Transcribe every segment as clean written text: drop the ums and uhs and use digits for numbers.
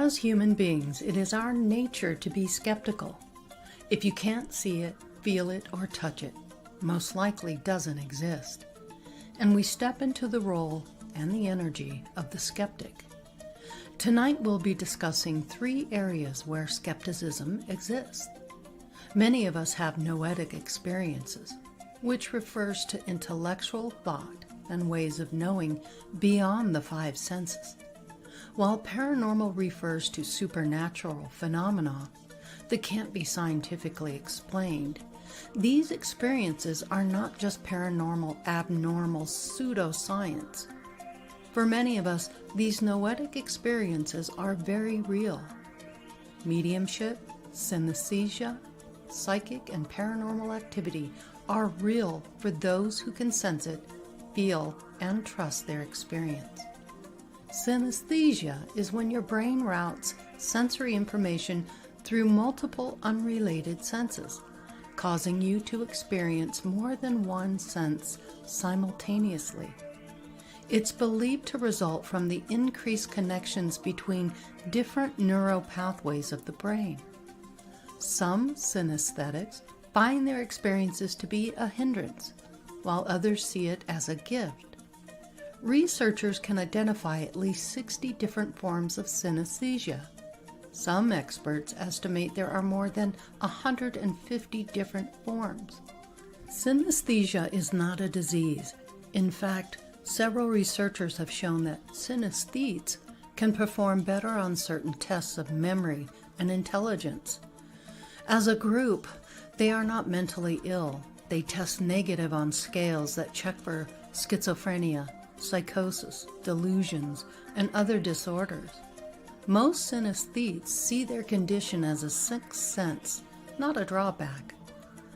As human beings, it is our nature to be skeptical. If you can't see it, feel it, or touch it, most likely doesn't exist. And we step into the role and the energy of the skeptic. Tonight we'll be discussing 3 areas where skepticism exists. Many of us have noetic experiences, which refers to intellectual thought and ways of knowing beyond the 5 senses. While paranormal refers to supernatural phenomena that can't be scientifically explained, these experiences are not just paranormal, abnormal pseudoscience. For many of us, these noetic experiences are very real. Mediumship, synesthesia, psychic, and paranormal activity are real for those who can sense it, feel, and trust their experience. Synesthesia is when your brain routes sensory information through multiple unrelated senses, causing you to experience more than one sense simultaneously. It's believed to result from the increased connections between different neural pathways of the brain. Some synesthetics find their experiences to be a hindrance, while others see it as a gift. Researchers can identify at least 60 different forms of synesthesia. Some experts estimate there are more than 150 different forms. Synesthesia is not a disease. In fact, several researchers have shown that synesthetes can perform better on certain tests of memory and intelligence. As a group, they are not mentally ill. They test negative on scales that check for schizophrenia, psychosis, delusions, and other disorders. Most synesthetes see their condition as a sixth sense, not a drawback.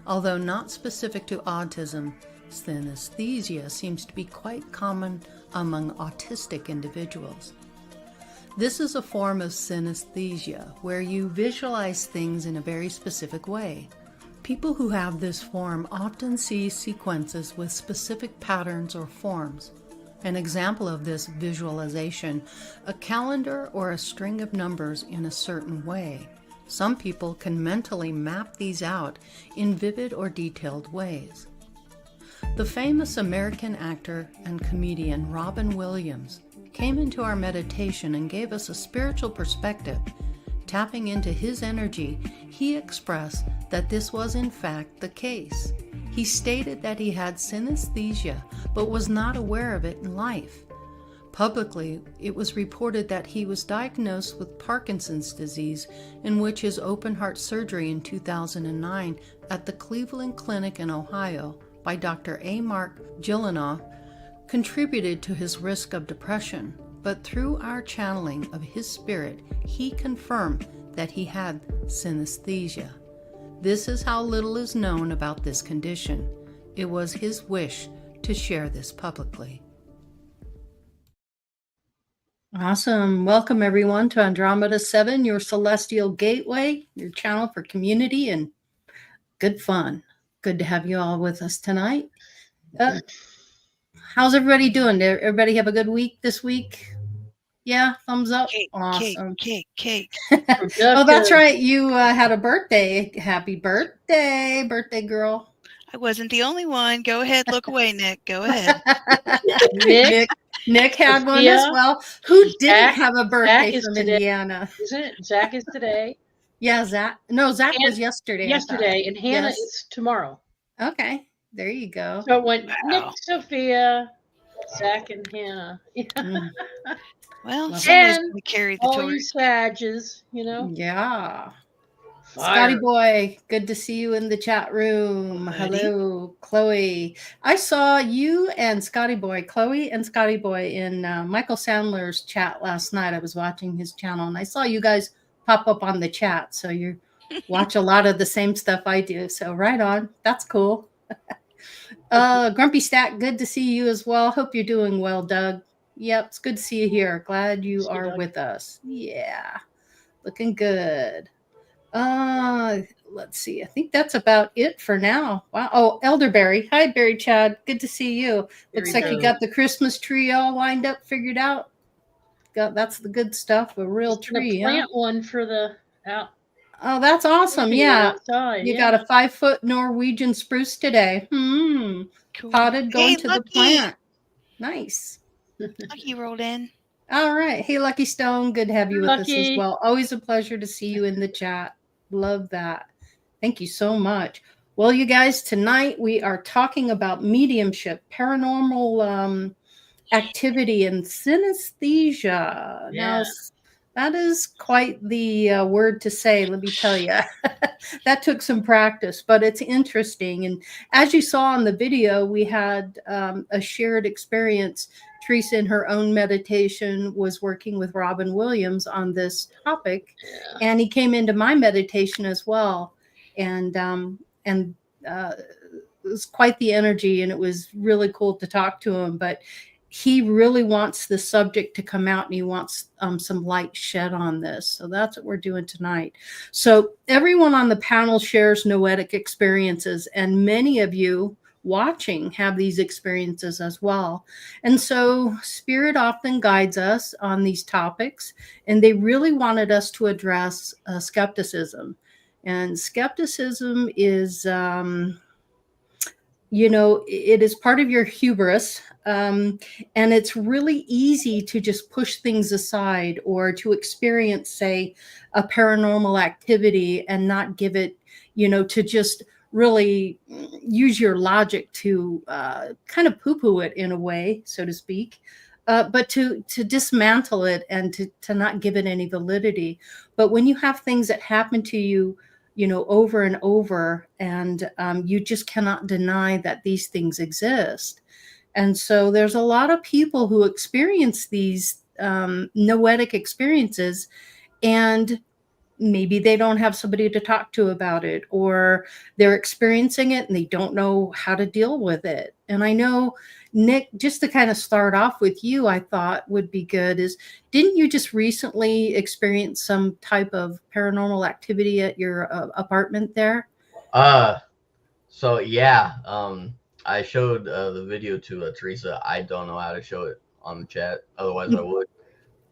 Although not specific to autism, synesthesia seems to be quite common among autistic individuals. This is a form of synesthesia where you visualize things in a very specific way. People who have this form often see sequences with specific patterns or forms. An example of this visualization, a calendar or a string of numbers in a certain way. Some people can mentally map these out in vivid or detailed ways. The famous American actor and comedian Robin Williams came into our meditation and gave us a spiritual perspective. Tapping into his energy, he expressed that this was in fact the case. He stated that he had synesthesia, but was not aware of it in life. Publicly, it was reported that he was diagnosed with Parkinson's disease, in which his open heart surgery in 2009 at the Cleveland Clinic in Ohio by Dr. A. Mark Gillinoff contributed to his risk of depression. But through our channeling of his spirit, he confirmed that he had synesthesia. This is how little is known about this condition. It was his wish to share this publicly. Awesome. Welcome everyone to Andromeda 7, your celestial gateway, your channel for community and good fun. Good to have you all with us tonight. How's everybody doing? Did everybody have a good week this week? Yeah, thumbs up. Cake, awesome. Cake. Oh, that's right. You had a birthday. Happy birthday, birthday girl. I wasn't the only one. Go ahead, look away, Nick. Go ahead. Nick had one as well. Who didn't have a birthday from Indiana? Isn't it? Zach is today. Yeah, Zach. No, Zach was yesterday. Yesterday, and Hannah is tomorrow. Okay, there you go. So it went Nick, Sophia, Zach, and Hannah. Well, somebody's going to carry the all torch. you Sages, you know? Yeah. Fire. Scotty boy, good to see you in the chat room. Buddy. Hello, Chloe. I saw you and Scotty boy, Chloe and Scotty boy in Michael Sandler's chat last night. I was watching his channel and I saw you guys pop up on the chat. So you watch a lot of the same stuff I do. So right on. That's cool. Grumpy Stack, good to see you as well. Hope you're doing well, Doug. Yep, it's good to see you here. Glad you are with us. Yeah, looking good. Let's see. I think that's about it for now. Wow. Oh, Elderberry. Hi, Barry Chad. Good to see you. Looks like you got the Christmas tree all lined up, figured out. That's the good stuff. A real Just gonna tree, huh? plant one for the out. Oh, that's awesome. Maybe Yeah. outside. You Yeah. got a 5-foot Norwegian spruce today. Cool. Potted going Hey, to Lucky. the plant. Nice. Lucky rolled in. All right. Hey, Lucky Stone. Good to have you with us as Lucky. well. Always a pleasure to see you in the chat. Love that. Thank you so much. Well, you guys, tonight we are talking about mediumship, paranormal activity, and synesthesia. Yeah. Now, that is quite the word to say, let me tell you. That took some practice, but it's interesting. And as you saw on the video, we had a shared experience. Teresa, in her own meditation, was working with Robin Williams on this topic, Yeah. and he came into my meditation as well. And it was quite the energy, and it was really cool to talk to him. But he really wants the subject to come out, and he wants some light shed on this. So that's what we're doing tonight. So everyone on the panel shares noetic experiences, and many of you watching have these experiences as well. And so Spirit often guides us on these topics, and they really wanted us to address skepticism. And skepticism is, it is part of your hubris. And it's really easy to just push things aside or to experience, say, a paranormal activity and not give it, to just really use your logic to kind of poo-poo it in a way, so to speak. But to dismantle it and to not give it any validity. But when you have things that happen to you, over and over, and you just cannot deny that these things exist. And so there's a lot of people who experience these noetic experiences, and maybe they don't have somebody to talk to about it, or they're experiencing it and they don't know how to deal with it. And I know, Nick, just to kind of start off with you, I thought would be good is, didn't you just recently experience some type of paranormal activity at your apartment there? So yeah, I showed the video to Teresa. I don't know how to show it on the chat, otherwise I would.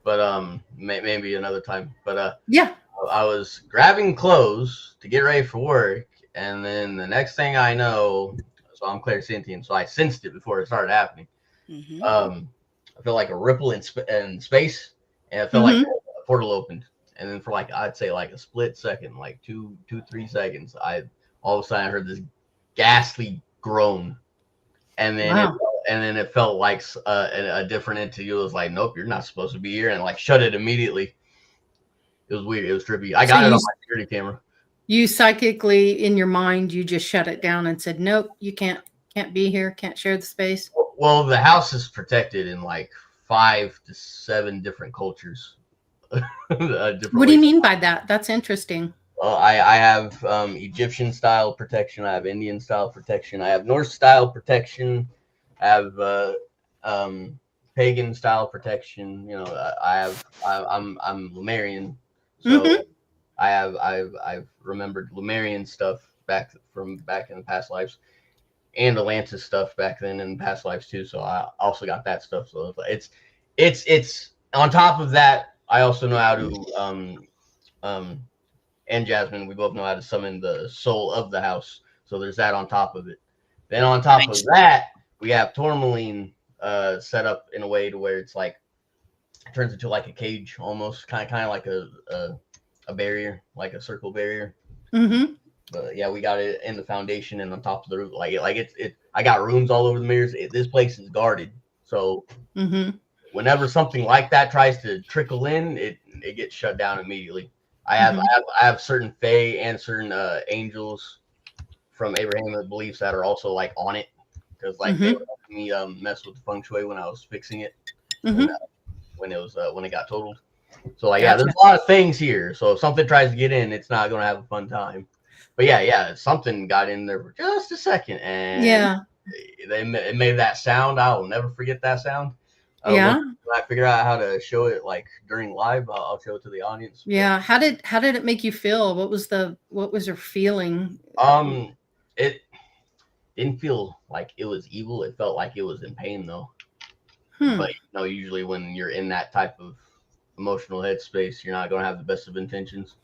But maybe another time. But yeah, I was grabbing clothes to get ready for work, and then the next thing I know, so I'm clairsentient, so I sensed it before it started happening. Mm-hmm. I felt like a ripple in space, and it felt like a portal opened. And then for I'd say a split second, like 3 seconds, I all of a sudden I heard this ghastly groan, and then it felt like a different entity was like, nope, you're not supposed to be here, and shut it immediately. It was weird. It was trippy. I got it on my security camera. You psychically, in your mind, you just shut it down and said, nope, you can't be here, can't share the space. Well, the house is protected in 5 to 7 different cultures. What do you mean by that? That's interesting. Well, I have Egyptian style protection. I have Indian style protection. I have Norse style protection. I have pagan style protection. I'm Lemurian, so I've remembered Lemurian stuff back in the past lives, and Atlantis stuff back then in past lives too. So I also got that stuff. So it's on top of that. I also know how to and Jasmine, we both know how to summon the soul of the house. So there's that on top of it. Then on top of that, we have tourmaline set up in a way to where it's it turns into a cage almost, kind of like a barrier, like a circle barrier. Mm-hmm. But yeah, we got it in the foundation and on top of the roof. I got rooms all over the mirrors. This place is guarded, so whenever something like that tries to trickle in, it gets shut down immediately. I have certain fae and certain angels from Abrahamic beliefs that are also on it, because they were helping me mess with the feng shui when I was fixing it when it got totaled. So yeah, there's a lot of things here. So if something tries to get in, it's not gonna have a fun time. But yeah, something got in there for just a second, and it made that sound. I will never forget that sound. When I figure out how to show it during live, I'll show it to the audience. Yeah. How did it make you feel? What was your feeling? It didn't feel like it was evil. It felt like it was in pain though. But usually when you're in that type of emotional headspace, you're not going to have the best of intentions.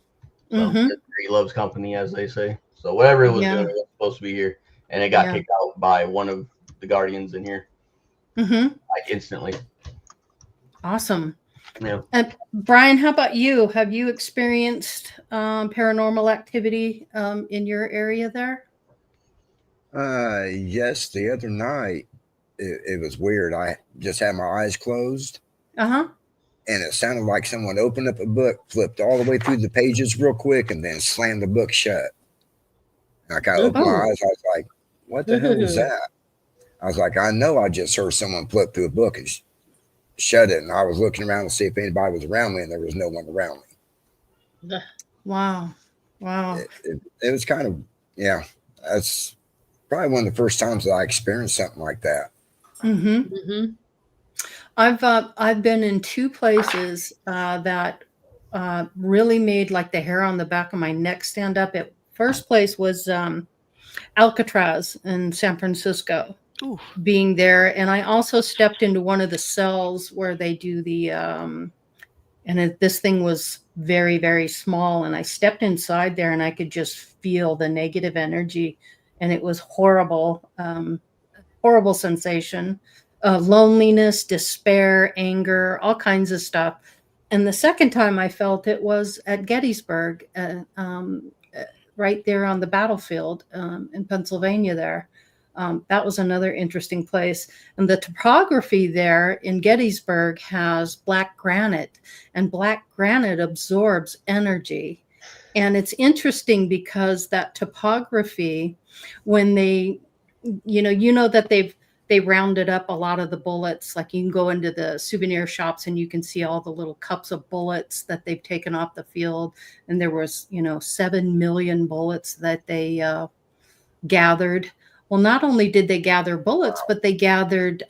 So Mm-hmm. he loves company, as they say. So whatever it was Yeah. doing, it was supposed to be here, and it got Yeah. kicked out by one of the guardians in here, Mm-hmm. like instantly. Awesome. Yeah. And Brian, how about you? Have you experienced paranormal activity in your area there? Yes, the other night it was weird. I just had my eyes closed, Uh-huh. and it sounded like someone opened up a book, flipped all the way through the pages real quick, and then slammed the book shut. And I kind of opened my Oh. eyes. I was like, "What the hell was that?" I was like, "I know I just heard someone flip through a book and shut it." And I was looking around to see if anybody was around me, and there was no one around me. Wow. Wow. It was kind of, yeah. That's probably one of the first times that I experienced something like that. Mm-hmm. Mm-hmm. I've been in two places that really made like the hair on the back of my neck stand up. It first place was Alcatraz in San Francisco. Ooh. Being there, and I also stepped into one of the cells where they do the this thing was very, very small, and I stepped inside there and I could just feel the negative energy, and it was horrible. Horrible sensation, loneliness, despair, anger, all kinds of stuff. And the second time I felt it was at Gettysburg, right there on the battlefield in Pennsylvania there. That was another interesting place. And the topography there in Gettysburg has black granite, and black granite absorbs energy. And it's interesting because that topography, when they that they rounded up a lot of the bullets. Like you can go into the souvenir shops and you can see all the little cups of bullets that they've taken off the field. And there was 7 million bullets that they gathered. Well, not only did they gather bullets, but they gathered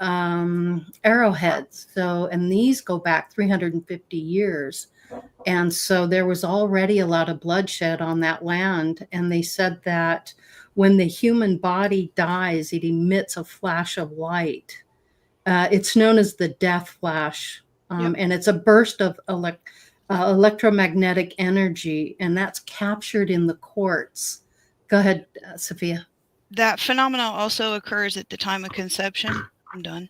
arrowheads. And these go back 350 years. And so there was already a lot of bloodshed on that land. And they said that when the human body dies, it emits a flash of light. It's known as the death flash. Yep. And it's a burst of electromagnetic energy. And that's captured in the quartz. Go ahead, Sophia. That phenomenon also occurs at the time of conception. I'm done.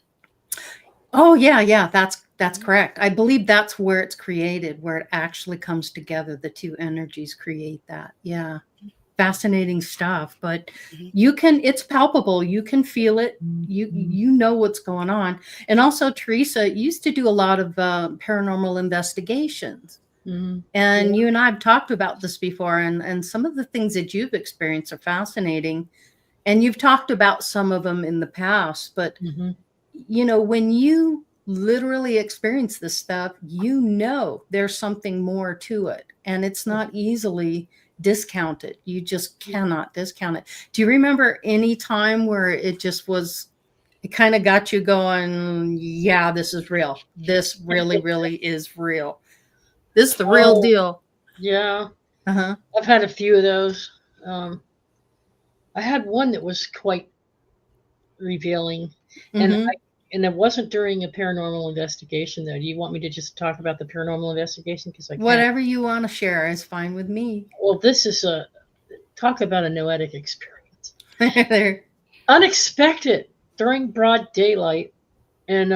Oh, yeah. That's correct. I believe that's where it's created, where it actually comes together. The two energies create that. Yeah. Fascinating stuff. But it's palpable. You can feel it. You know what's going on. And also, Teresa used to do a lot of paranormal investigations. Mm-hmm. And you and I have talked about this before. And some of the things that you've experienced are fascinating. And you've talked about some of them in the past. But, when you literally experience this stuff, there's something more to it. And it's not easily discounted. You just cannot discount it. Do you remember any time where it kind of got you going, yeah, this is real. This really, really is real. This is the real deal. Yeah. Uh-huh. I've had a few of those. I had one that was quite revealing. And it wasn't during a paranormal investigation, though. Do you want me to just talk about the paranormal investigation? Because whatever you want to share is fine with me. Well, this is talk about a noetic experience. There. Unexpected during broad daylight, and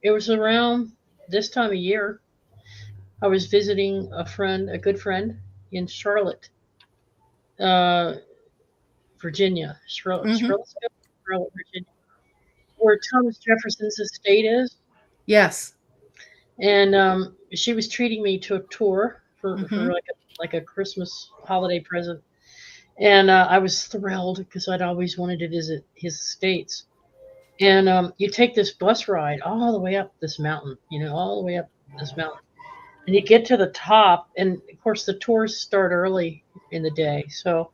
it was around this time of year. I was visiting a good friend in Charlotte, Virginia. Charlottesville, Virginia, where Thomas Jefferson's estate is. Yes. And she was treating me to a tour for like a Christmas holiday present. And I was thrilled because I'd always wanted to visit his estates. And you take this bus ride all the way up this mountain, all the way up this mountain. And you get to the top. And, of course, the tours start early in the day. So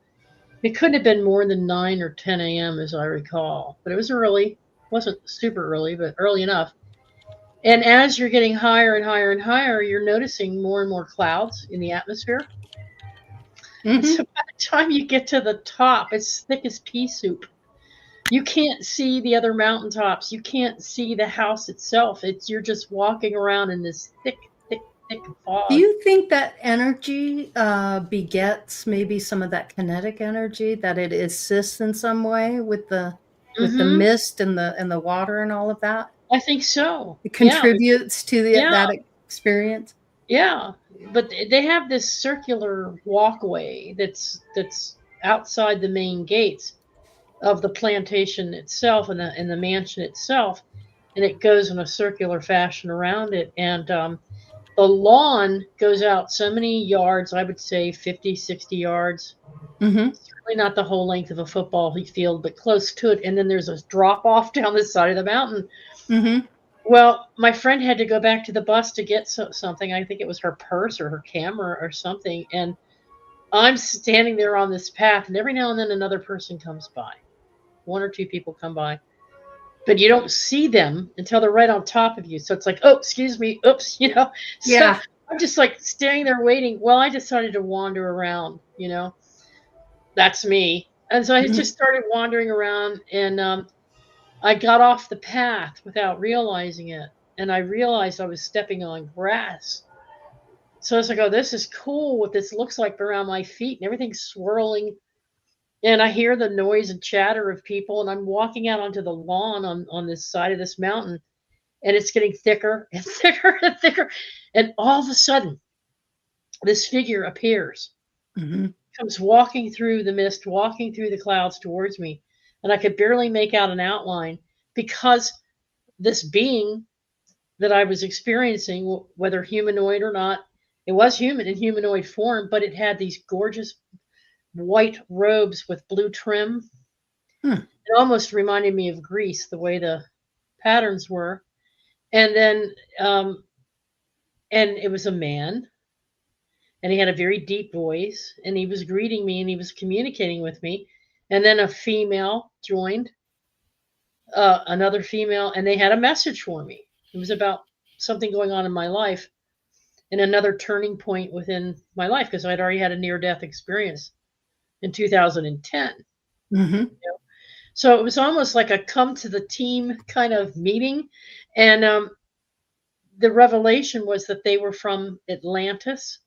it couldn't have been more than 9 or 10 a.m., as I recall. But it was early. It wasn't super early, but early enough. And as you're getting higher and higher and higher, you're noticing more and more clouds in the atmosphere. So by the time you get to the top, it's thick as pea soup. You can't see the other mountaintops. You can't see the house itself. You're just walking around in this thick thick fog. Do you think that energy begets maybe some of that kinetic energy, that it assists in some way with the mist and the water and all of that? I think so. It contributes to that experience. Yeah, but they have this circular walkway that's outside the main gates of the plantation itself and the mansion itself, and it goes in a circular fashion around it. And the lawn goes out so many yards, I would say 50, 60 yards. Certainly not the whole length of a football field, but close to it. And then there's a drop off down the side of the mountain. Well, my friend had to go back to the bus to get something. I think it was her purse or her camera or something. And I'm standing there on this path, and every now and then another person comes by. 1 or 2 people come by. But you don't see them until they're right on top of you. So it's like, oh, excuse me, oops, you know. So Yeah. I'm just like standing there waiting. Well, I decided to wander around, you know. That's me. And so I just started wandering around, and I got off the path without realizing it. And I realized I was stepping on grass. So I was like, oh, this is cool what this looks like around my feet, and everything's swirling. And I hear the noise and chatter of people, and I'm walking out onto the lawn on this side of this mountain, and it's getting thicker and thicker and thicker. And all of a sudden, this figure appears, comes walking through the mist, walking through the clouds towards me. And I could barely make out an outline, because this being that I was experiencing, whether humanoid or not, it was human in humanoid form, but it had these gorgeous white robes with blue trim. It almost reminded me of Greece, the way the patterns were. And then, and it was a man, and he had a very deep voice, and he was greeting me, and he was communicating with me. And then a female joined, another female, and they had a message for me. It was about something going on in my life and another turning point within my life, because I'd already had a near-death experience in 2010. You know? So it was almost like a come to the team kind of meeting. And the revelation was that they were from Atlantis.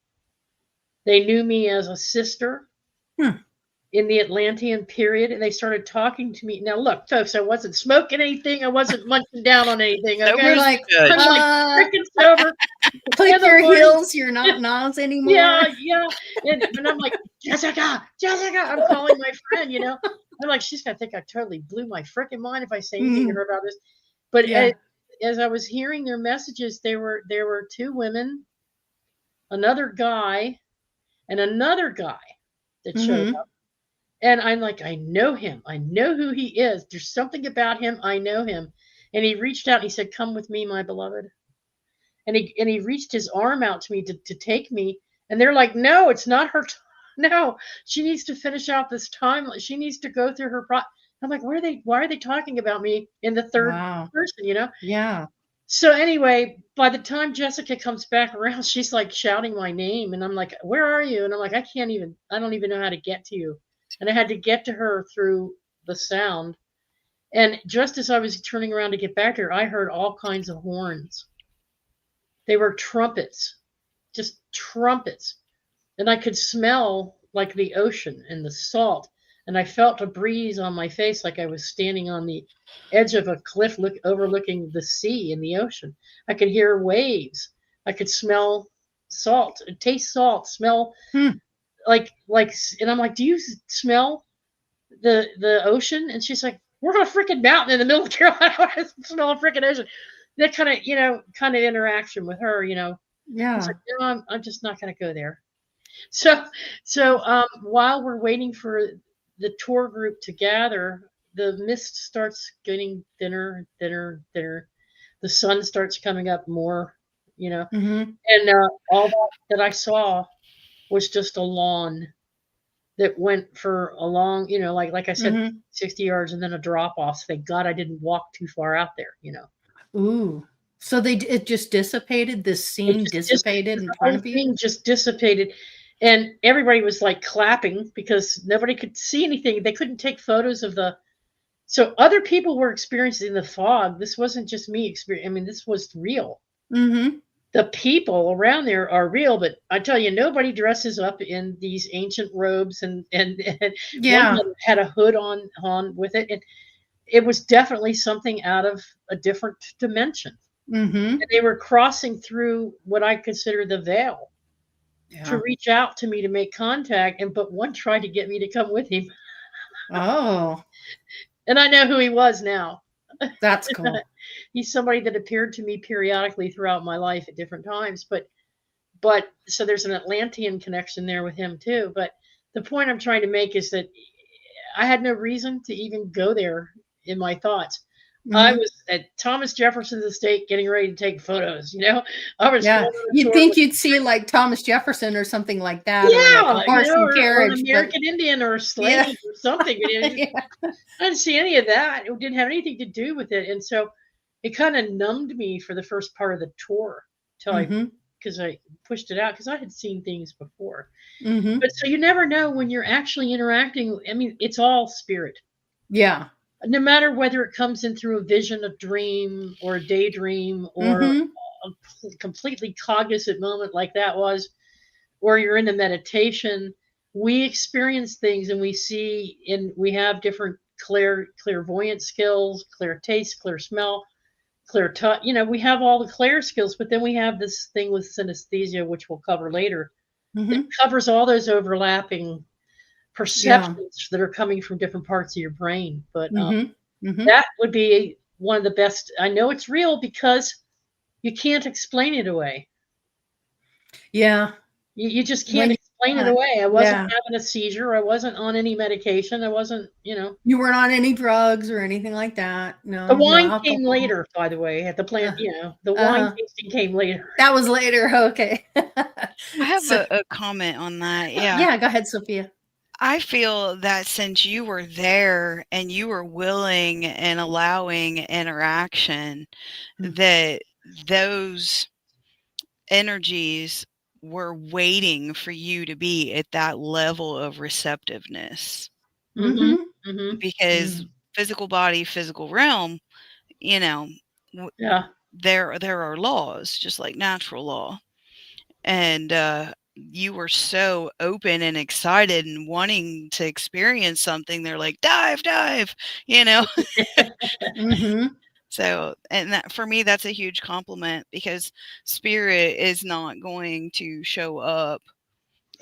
They knew me as a sister in the Atlantean period, and they started talking to me. Now, look, folks, I wasn't smoking anything. I wasn't munching down on anything. Okay, Sober's like good. I'm like freaking sober. Click And the your Lord- heels. You're not Nas anymore. Yeah. And I'm like, Jessica. I'm calling my friend, you know. I'm like, she's going to think I totally blew my freaking mind if I say anything to her about this. But as I was hearing their messages, there were 2 women, another guy, and another guy that showed up. And I'm like, I know him. I know who he is. There's something about him. I know him. And he reached out and he said, come with me, my beloved. And he reached his arm out to me to take me. And they're like, no, it's not her. No, she needs to finish out this time. She needs to go through her I'm like, why are they talking about me in the third person, you know? Yeah. So anyway, by the time Jessica comes back around, she's like shouting my name. And I'm like, where are you? And I'm like, I don't even know how to get to you. And I had to get to her through the sound. And just as I was turning around to get back to her, I heard all kinds of horns. They were trumpets, just trumpets. And I could smell like the ocean and the salt. And I felt a breeze on my face, like I was standing on the edge of a cliff overlooking the sea and the ocean. I could hear waves. I could smell salt, taste salt, smell like, and I'm like, do you smell the ocean? And she's like, we're on a freaking mountain in the middle of Carolina. I smell a freaking ocean. That kind of interaction with her, you know. Yeah. I was like, no, I'm just not going to go there. So while we're waiting for the tour group to gather, the mist starts getting thinner and thinner and thinner. The sun starts coming up more, you know. And all that I saw was just a lawn that went for a long, you know, like I said, 60 yards and then a drop off. Thank God I didn't walk too far out there, you know. Ooh. So it just dissipated. This scene dissipated in front of you. The thing just dissipated, and everybody was like clapping because nobody could see anything. They couldn't take photos of so other people were experiencing the fog. This wasn't just me experiencing. I mean, this was real. the people around there are real, but I tell you, nobody dresses up in these ancient robes, and one Yeah. had a hood on with it. It was definitely something out of a different dimension. Mm-hmm. And they were crossing through what I consider the veil to Yeah. reach out to me to make contact, but one tried to get me to come with him. Oh, And I know who he was now. that's cool. He's somebody that appeared to me periodically throughout my life at different times, but so there's an Atlantean connection there with him too. But the point I'm trying to make is that I had no reason to even go there in my thoughts. I Mhm. was at Thomas Jefferson's estate getting ready to take photos. I was Yeah. going on a You'd tour think with, you'd see like Thomas Jefferson or something like that, or like a horse and or an carriage, but American Indian or a slave yeah. or something. Yeah. I didn't see any of that. It didn't have anything to do with it, and so it kind of numbed me for the first part of the tour till Mhm. because I pushed it out because I had seen things before. Mhm. But so you never know when you're actually interacting. I mean, it's all spirit. Yeah. No matter whether it comes in through a vision, a dream, or a daydream, or Mhm. a completely cognizant moment like that was, or you're in a meditation, we experience things and we see, and we have different clairvoyant skills, clear taste, clear smell, clear touch. We have all the clear skills, but then we have this thing with synesthesia, which we'll cover later, that Mhm. covers all those overlapping Yeah. perceptions that are coming from different parts of your brain. But Mhm. Mhm. that would be one of the best. I know it's real because you can't explain it away. Yeah. You just When can't you explain it can't. away. I wasn't Yeah. having a seizure. I wasn't on any medication. I wasn't. You weren't on any drugs or anything like that. The No, no wine came alcohol. later, by the way, at the plant. Uh, The wine uh-huh. tasting came later. That was later. Okay. I have So, a comment on that. Yeah. yeah, go ahead, Sophia. I feel that since you were there and you were willing and allowing interaction, Mm. that those energies were waiting for you to be at that level of receptiveness. Mm-hmm. Mhm. Mm-hmm. Because Mm. physical body, physical realm, you know, Yeah. there are laws, just like natural law. And you were so open and excited and wanting to experience something. They're like, dive, dive, you know. Mhm. So, and that for me, that's a huge compliment, because spirit is not going to show up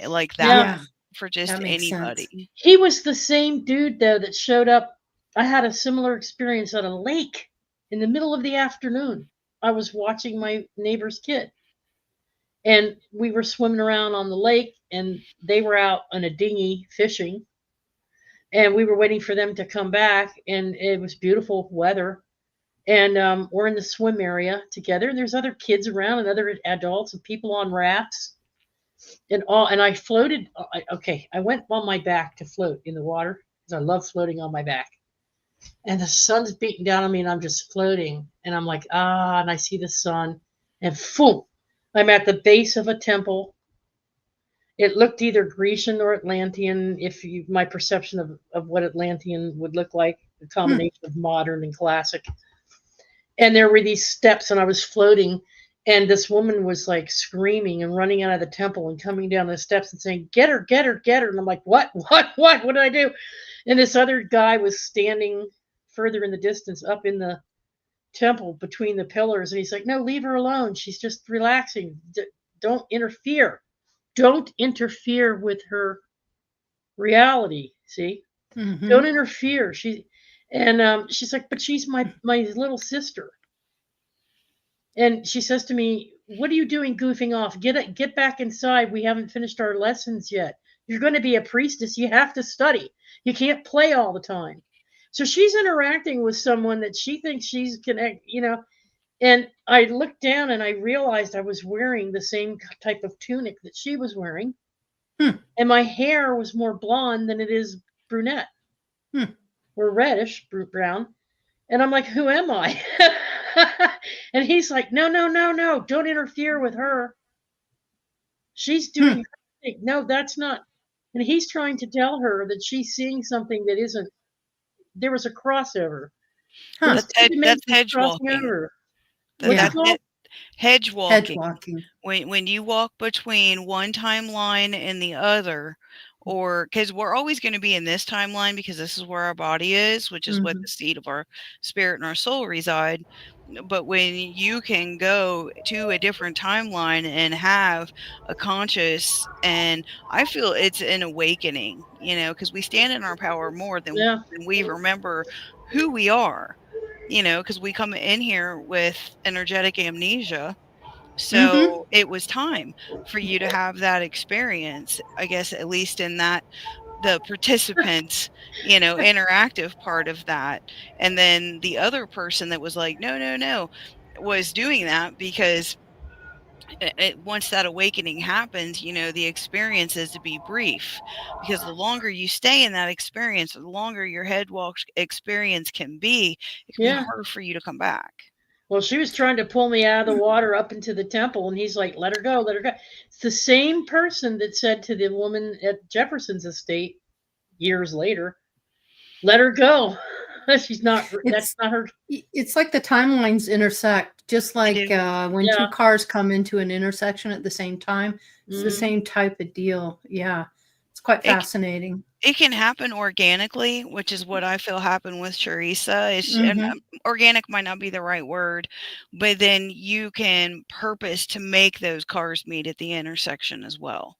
like Yeah. that Yeah, for just that makes sense. anybody. He was the same dude though that showed up. I had a similar experience at a lake in the middle of the afternoon. I was watching my neighbor's kid, and we were swimming around on the lake, and they were out on a dinghy fishing, and we were waiting for them to come back, and it was beautiful weather, and we're in the swim area together, and there's other kids around and other adults and people on rafts and I floated. I went on my back to float in the water because I love floating on my back, and the sun's beating down on me, and I'm just floating, and I'm like, and I see the sun, and boom, I'm at the base of a temple. It looked either Grecian or Atlantean, my perception of what Atlantean would look like, a Hmm. combination of modern and classic. And there were these steps, and I was floating, and this woman was like screaming and running out of the temple and coming down the steps and saying, "Get her, get her, get her." And I'm like, what did I do? And this other guy was standing further in the distance up in the temple between the pillars, and he's like, "No, leave her alone. She's just relaxing. Don't interfere. Don't interfere with her reality. See, don't Mhm. interfere." She's like, "But she's my little sister." And she says to me, "What are you doing goofing off? Get back inside. We haven't finished our lessons yet. You're going to be a priestess. You have to study. You can't play all the time." So she's interacting with someone that she thinks she's connect. And I looked down and I realized I was wearing the same type of tunic that she was wearing. Hmm. And my hair was more blonde than it is brunette Hmm. or reddish brown. And I'm like, "Who am I?" And he's like, "No, no, no, no. Don't interfere with her. She's doing Hmm. her thing. No, that's not." And he's trying to tell her that she's seeing something that isn't. There was a crossover. There Huh. was two That's dimensions hedge crossing walking. over. That, What's Yeah. it called? hedge Hedge walking. walking. When you walk between one timeline and the other, or because we're always going to be in this timeline because this is where our body is, which is what the seat of our spirit and our soul reside. But when you can go to a different timeline and have a conscious, and I feel it's an awakening, because we stand in our power more than Yeah. we remember who we are, because we come in here with energetic amnesia. So it was time for you to have that experience, I guess, at least in that the participants, interactive part of that. And then the other person that was like, no, no, no, was doing that because once that awakening happens, the experience is to be brief, because the longer you stay in that experience, the longer your head walk experience can be, it can be Yeah. harder for you to come back. Well, she was trying to pull me out of the water up into the temple, and he's like, let her go, let her go. It's the same person that said to the woman at Jefferson's estate years later, let her go. That's not her. It's like the timelines intersect, just They like do. when Yeah. two cars come into an intersection at the same time. It's the Mhm. same type of deal. Yeah. It's quite fascinating. It can happen organically, which is what I feel happened with Teresa. And Mhm. organic might not be the right word, but then you can purpose to make those cars meet at the intersection as well.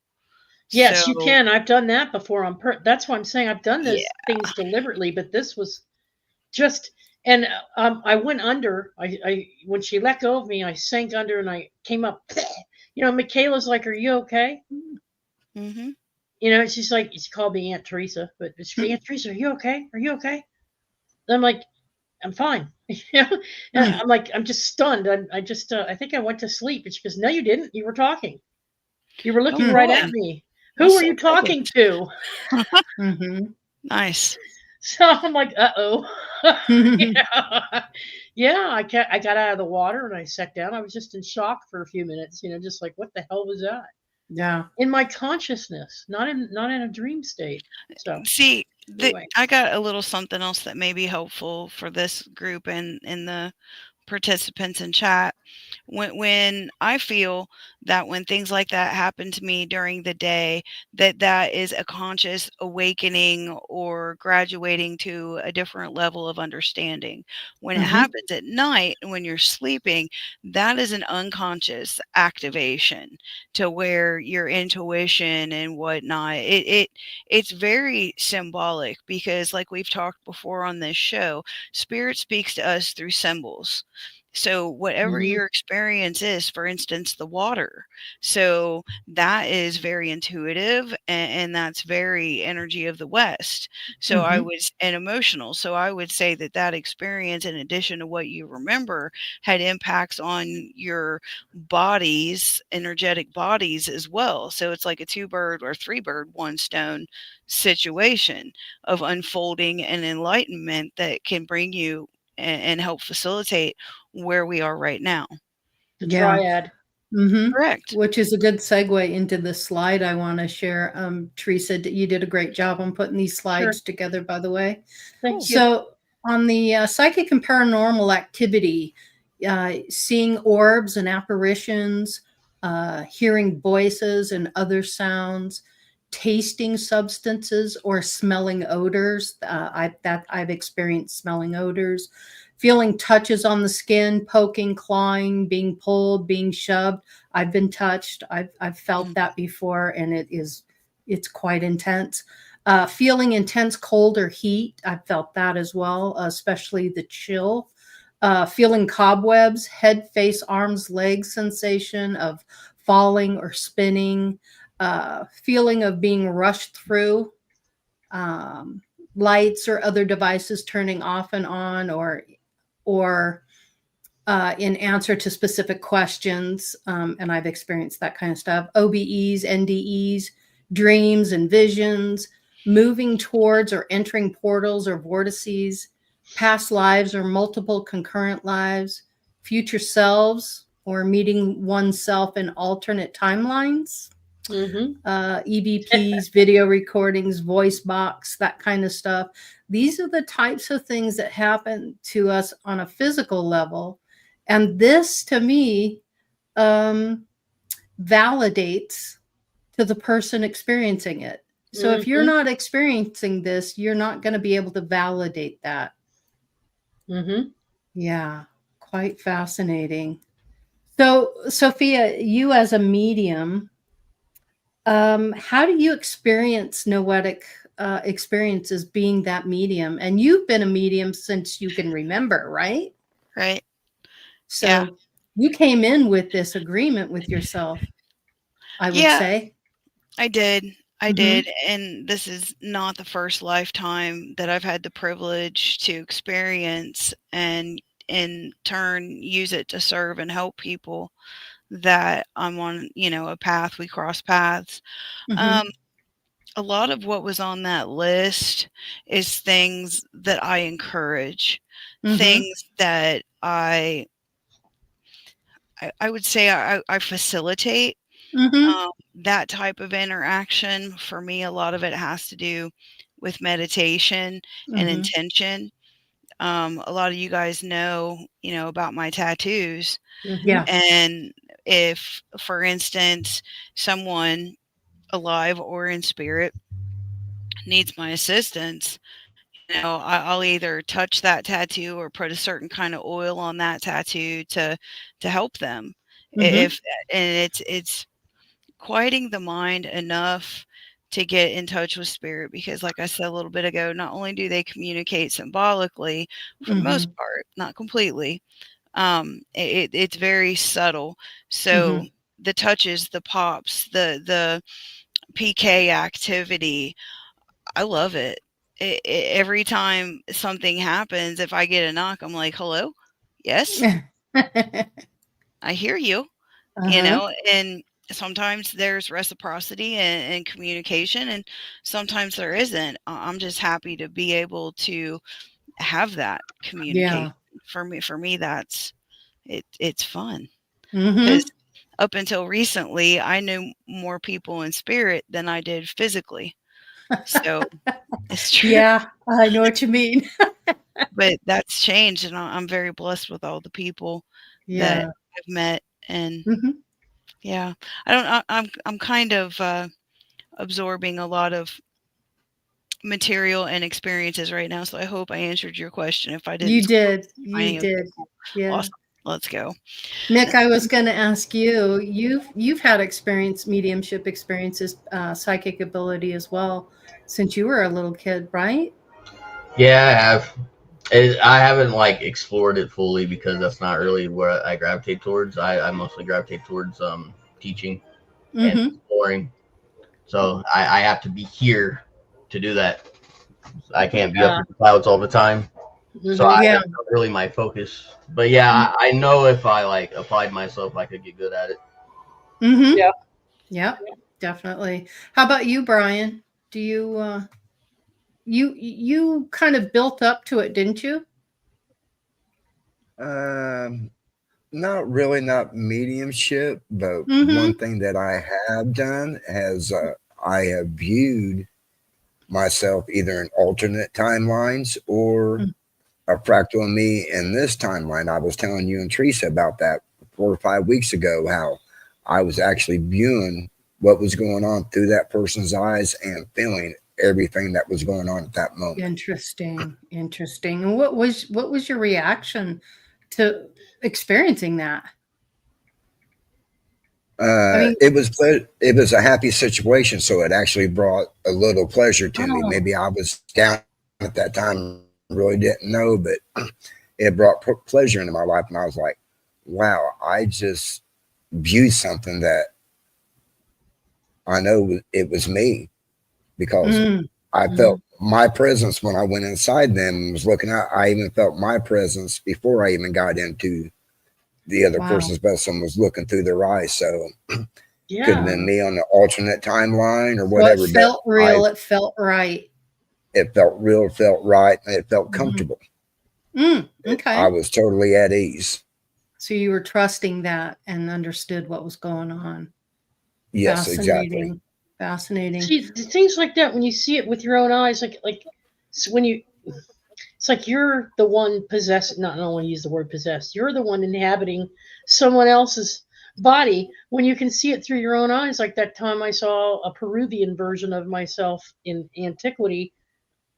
Yes, you So, can. I've done that before on that's why I'm saying I've done yeah. those things deliberately, but this was just, and I went under. I when she let go of me, I sank under and I came up. Michaela's like, "Are you okay?" Mhm. She's like, she called me Aunt Teresa, but Aunt Teresa, are you okay? Are you okay? And I'm like, I'm fine. And I'm like, I'm just stunned. I think I went to sleep. And she goes, no, you didn't. You were talking. You were looking Oh, right boy. at me. Who That's were so you talking to? Mhm. nice. So I'm like, uh-oh. Yeah, I got out of the water and I sat down. I was just in shock for a few minutes, just like, what the hell was that? Yeah. In my consciousness, not in a dream state. So See, anyway. I got a little something else that may be helpful for this group and the participants in chat. When I feel that when things like that happen to me during the day, that is a conscious awakening or graduating to a different level of understanding. When it happens at night and when you're sleeping, that is an unconscious activation to where your intuition and whatnot. It's very symbolic because, like we've talked before on this show, spirit speaks to us through symbols. So whatever your experience is, for instance, the water. So that is very intuitive, and that's very energy of the West. So and emotional. So I would say that experience, in addition to what you remember, had impacts on your bodies, energetic bodies as well. So it's like a 2-bird or 3-bird, 1-stone situation of unfolding and enlightenment that can bring you and help facilitate where we are right now. The Yeah. triad. Correct. Which is a good segue into the slide I want to share. Teresa, you did a great job on putting these slides together, by the way. Thank you. So on the psychic and paranormal activity, seeing orbs and apparitions, hearing voices and other sounds, tasting substances or smelling odors. I've experienced smelling odors, feeling touches on the skin, poking, clawing, being pulled, being shoved. I've been touched. I've felt that before, and it's quite intense. Feeling intense cold or heat. I've felt that as well, especially the chill. Feeling cobwebs, head, face, arms, legs sensation of falling or spinning. Feeling of being rushed through. Lights or other devices turning off and on, or in answer to specific questions, and I've experienced that kind of stuff. OBEs, NDEs, dreams and visions, moving towards or entering portals or vortices, past lives or multiple concurrent lives, future selves, or meeting oneself in alternate timelines. EVPs, video recordings, voice box, that kind of stuff. These are the types of things that happen to us on a physical level. And this, to me, validates to the person experiencing it. So if you're not experiencing this, you're not going to be able to validate that. Yeah, quite fascinating. So, Sophia, you as a medium, how do you experience noetic experiences being that medium? And you've been a medium since you can remember, right? Right. So Yeah. you came in with this agreement with yourself, I would Yeah, say. I did. I Mhm. did. And this is not the first lifetime that I've had the privilege to experience and in turn use it to serve and help people that I'm on, a path, we cross paths. Mhm. A lot of what was on that list is things that I encourage, Mhm. things that I would say I facilitate. Mhm. That type of interaction for me, a lot of it has to do with meditation and Mhm. intention. A lot of you guys know, about my tattoos. Yeah. And if, for instance, someone alive or in spirit needs my assistance, I'll either touch that tattoo or put a certain kind of oil on that tattoo to help them. Mhm. If and it's quieting the mind enough to get in touch with spirit, because like I said a little bit ago, not only do they communicate symbolically for the most Mhm. part, not completely, it's very subtle. So Mhm. the touches, the pops, the PK activity, I love it. Every time something happens, if I get a knock, I'm like, hello, yes, I hear you. Uh-huh. And sometimes there's reciprocity and communication, and sometimes there isn't. I'm just happy to be able to have that communication. Yeah. For me, that's it's fun, because Mhm. up until recently, I knew more people in spirit than I did physically. So it's true. Yeah, I know what you mean. But that's changed, and I'm very blessed with all the people that Yeah. I've met. And Mhm. yeah, I don't. I'm kind of absorbing a lot of material and experiences right now. So I hope I answered your question. If I didn't, You did. any You of did. Yeah. awesome. Let's go. Mick, I was going to ask you, you've had mediumship experiences, psychic ability as well since you were a little kid, right? Yeah, I have. I haven't like explored it fully because that's not really where I gravitate towards. I mostly gravitate towards teaching and Mhm. exploring. So I have to be here to do that. I can't be up in the clouds all the time. So Yeah. that's not really my focus. But yeah, I know if I like applied myself, I could get good at it. Mhm. Yeah. Yep, definitely. How about you, Brian? Do you you kind of built up to it, didn't you? Um, Not really, not mediumship, but one Mhm. thing that I have done has I have viewed myself either in alternate timelines or Mm. a fractal of me in this timeline. I was telling you and Teresa about that 4 or 5 weeks ago, how I was actually viewing what was going on through that person's eyes and feeling everything that was going on at that moment. Interesting. Interesting. And what was your reaction to experiencing that? I mean, It was a happy situation, so it actually brought a little pleasure to me. oh, Maybe I was down at that time, really didn't know, but it brought pleasure into my life, and I was like, "Wow!" I just viewed something that I know it was me because mm, I mm, felt my presence when I went inside them and was looking out. I even felt my presence before I even got into the other wow. person's bed. Someone was looking through their eyes, so could have Yeah. been me on the alternate timeline or So it whatever, but felt real. It felt right. it felt real, it felt right, and it felt Mhm. comfortable. I Okay. was totally at ease. So you were trusting that and understood what was going on. Yes, exactly. Fascinating. Fascinating. See, things like that when you see it with your own eyes, like when you It's like you're the one possessed. Not, I don't want to use the word possessed. You're the one inhabiting someone else's body when you can see it through your own eyes. Like that time I saw a Peruvian version of myself in antiquity,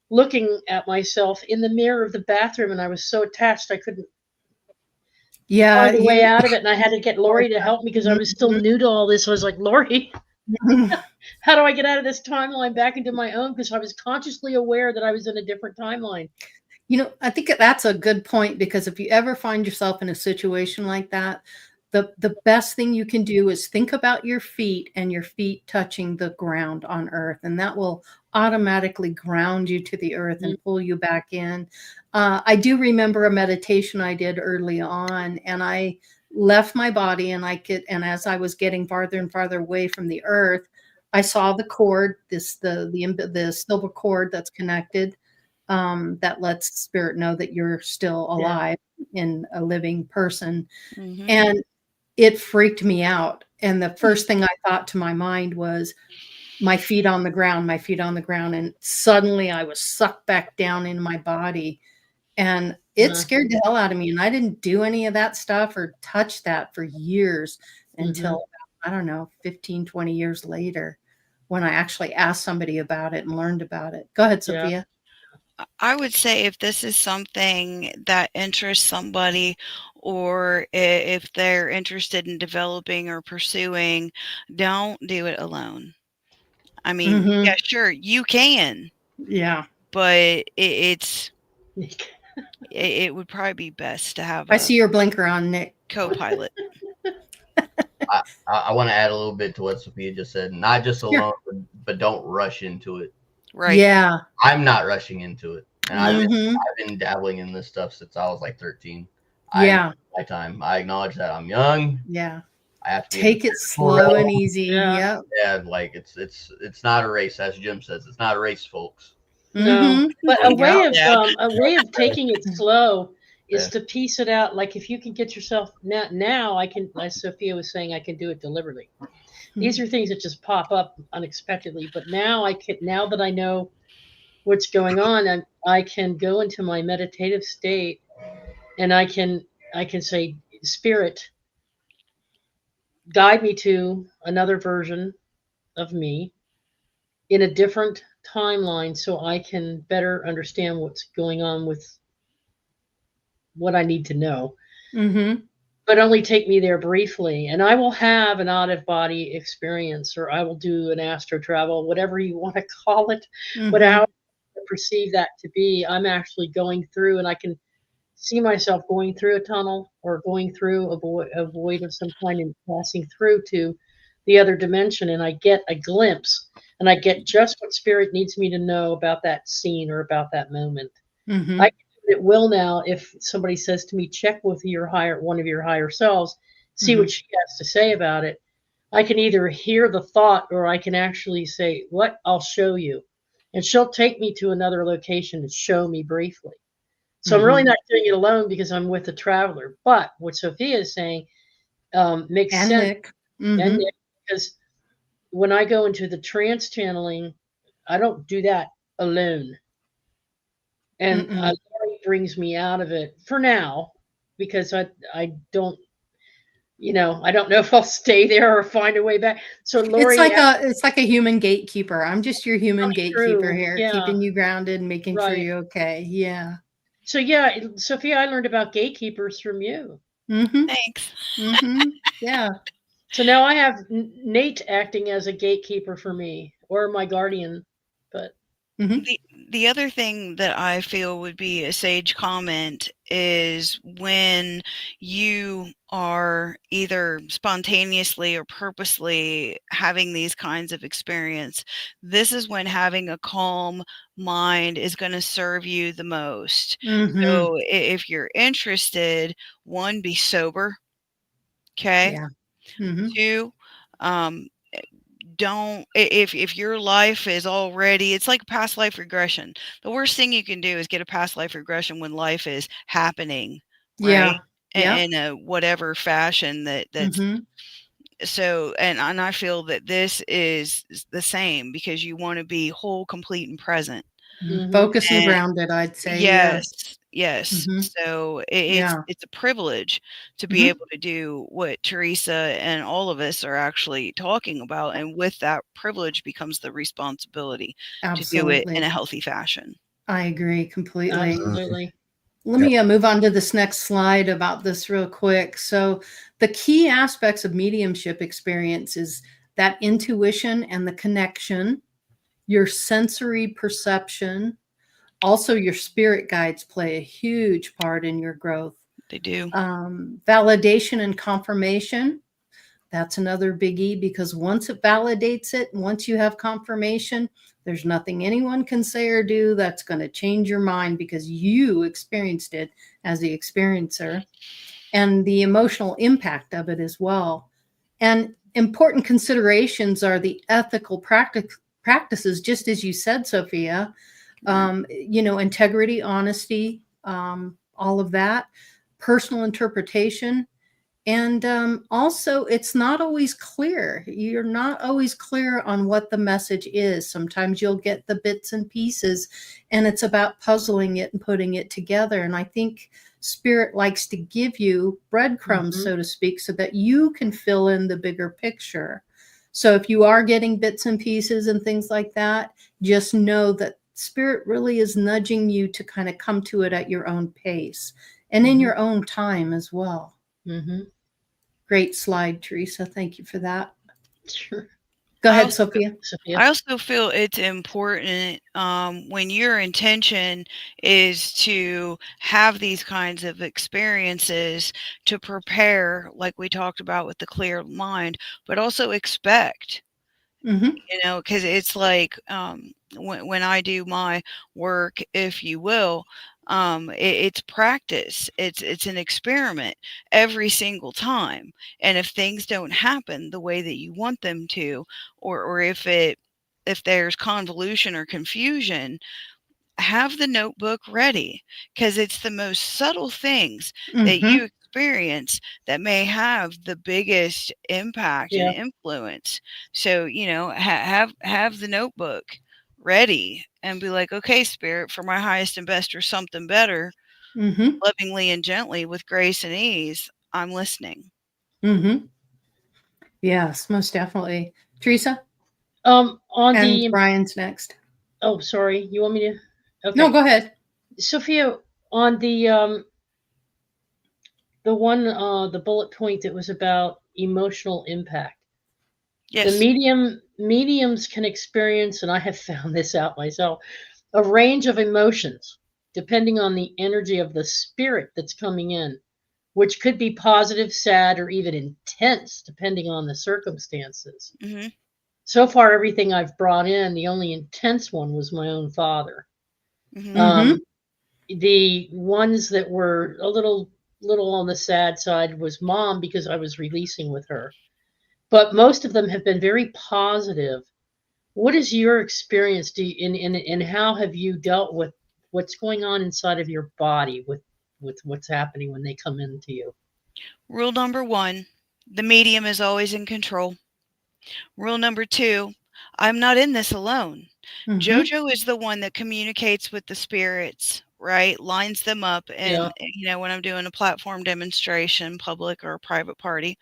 looking at myself in the mirror of the bathroom, and I was so attached I couldn't Yeah, find a way out of it, and I had to get Lori to help me because I was still new to all this. I was like, Lori, how do I get out of this timeline back into my own? Because I was consciously aware that I was in a different timeline. I think that's a good point, because if you ever find yourself in a situation like that, the best thing you can do is think about your feet and your feet touching the ground on earth, and that will automatically ground you to the earth and pull you back in. I do remember a meditation I did early on, and I left my body, and as I was getting farther and farther away from the earth, I saw the cord, the silver cord that's connected, that lets spirit know that you're still alive in a living person. Mhm. And it freaked me out. And the first thing I thought to my mind was, my feet on the ground, my feet on the ground. And suddenly I was sucked back down in my body. And it scared the hell out of me. And I didn't do any of that stuff or touch that for years until, I don't know, 15, 20 years later, when I actually asked somebody about it and learned about it. Go ahead, Sophia. I would say if this is something that interests somebody, or if they're interested in developing or pursuing, don't do it alone. I mean, yeah, sure, you can, Yeah. but it would probably be best to have I a see your blinker on, Nick. co-pilot. I want to add a little bit to what Sophia just said. Not just alone, but don't rush into it. Right. Yeah. I'm not rushing into it. And I've been dabbling in this stuff since I was like 13. Yeah. My time. I acknowledge that I'm young. Yeah. I have to take it slow and easy. Yeah. Yeah, like it's not a race, as Jim says. It's not a race, folks. No, but a way of taking it slow is Yeah. to piece it out. Like if you can get yourself now I can, as Sophia was saying, I can do it deliberately. These are things that just pop up unexpectedly. But now now that I know what's going on, I can go into my meditative state, and I can say, Spirit, guide me to another version of me in a different timeline, so I can better understand what's going on with what I need to know. But only take me there briefly, and I will have an out of body experience, or I will do an astro travel, whatever you want to call it, whatever I perceive that to be. I'm actually going through, and I can see myself going through a tunnel or going through a void of some kind and passing through to the other dimension, and I get a glimpse, and I get just what spirit needs me to know about that scene or about that moment. I can do it will now. If somebody says to me, check with one of your higher selves, see what she has to say about it, I can either hear the thought, or I can actually say, what, I'll show you. And she'll take me to another location to show me briefly. So I'm really not doing it alone, because I'm with a traveler. But what Sophia is saying makes sense. Nick. And Nick, because when I go into the trance channeling, I don't do that alone. And Lori brings me out of it for now, because I don't, I don't know if I'll stay there or find a way back. So Lori, it's like a human gatekeeper. I'm just your human gatekeeper here, Yeah. keeping you grounded and making sure you're okay. Yeah. So yeah, Sophia, I learned about gatekeepers from you. Thanks. Yeah. So now I have Nate acting as a gatekeeper for me, or my guardian. But the other thing that I feel would be a sage comment is when you are either spontaneously or purposely having these kinds of experience, this is when having a calm mind is going to serve you the most. So if you're interested, one, be sober. Okay. Yeah. 2, don't, if your life is already, it's like past life regression. The worst thing you can do is get a past life regression when life is happening, right? In a whatever fashion that's so, and I feel that this is the same, because you want to be whole, complete, and present. Focused and And grounded, I'd say. yes, yes. Hmm. So Yeah. it's a privilege to be Hmm. able to do what Teresa and all of us are actually talking about, and with that privilege becomes the responsibility to do it in Absolutely. a healthy fashion. I agree completely. Absolutely. Let Yep. me move on to this next slide about this real quick. So, the key aspects of mediumship experience is that intuition and the connection, your sensory perception, also your spirit guides play a huge part in your growth. They do. Validation and confirmation. That's another biggie because once it validates it, once you have confirmation, there's nothing anyone can say or do that's going to change your mind because you experienced it as the experiencer, and the emotional impact of it as well. And important considerations are the ethical practices, just as you said, Sophia, integrity, honesty, all of that, personal interpretation, and also, it's not always clear. You're not always clear on what the message is. Sometimes you'll get the bits and pieces, and it's about puzzling it and putting it together. And I think Spirit likes to give you breadcrumbs, so to speak, so that you can fill in the bigger picture. So if you are getting bits and pieces and things like that, just know that Spirit really is nudging you to kind of come to it at your own pace and in your own time as well. Great slide, Teresa. Thank you for that. Sure. Go ahead, Sophia. I also feel it's important when your intention is to have these kinds of experiences to prepare, like we talked about with the clear mind, but also expect. Because it's like when I do my work, if you will, it's practice. It's an experiment every single time. And if things don't happen the way that you want them to, or if there's convolution or confusion, have the notebook ready, because it's the most subtle things that you experience that may have the biggest impact and influence. So, have the notebook ready and be like, okay, Spirit, for my highest and best or something better, lovingly and gently with grace and ease, I'm listening. Yes, most definitely. Teresa? On And the Brian's next. Oh, sorry. You want me to? Okay. No, go ahead. Sophia, on the one the bullet point that was about emotional impact. Yes. The mediums can experience, and I have found this out myself, a range of emotions depending on the energy of the spirit that's coming in, which could be positive, sad, or even intense depending on the circumstances. So far, everything I've brought in, the only intense one was my own father. The ones that were a little on the sad side was mom, because I was releasing with her. But most of them have been very positive. What is your experience? And how have you dealt with what's going on inside of your body with what's happening when they come into you? Rule number 1, the medium is always in control. Rule number 2, I'm not in this alone. Jojo is the one that communicates with the spirits, right? Lines them up. And, when I'm doing a platform demonstration, public or a private party,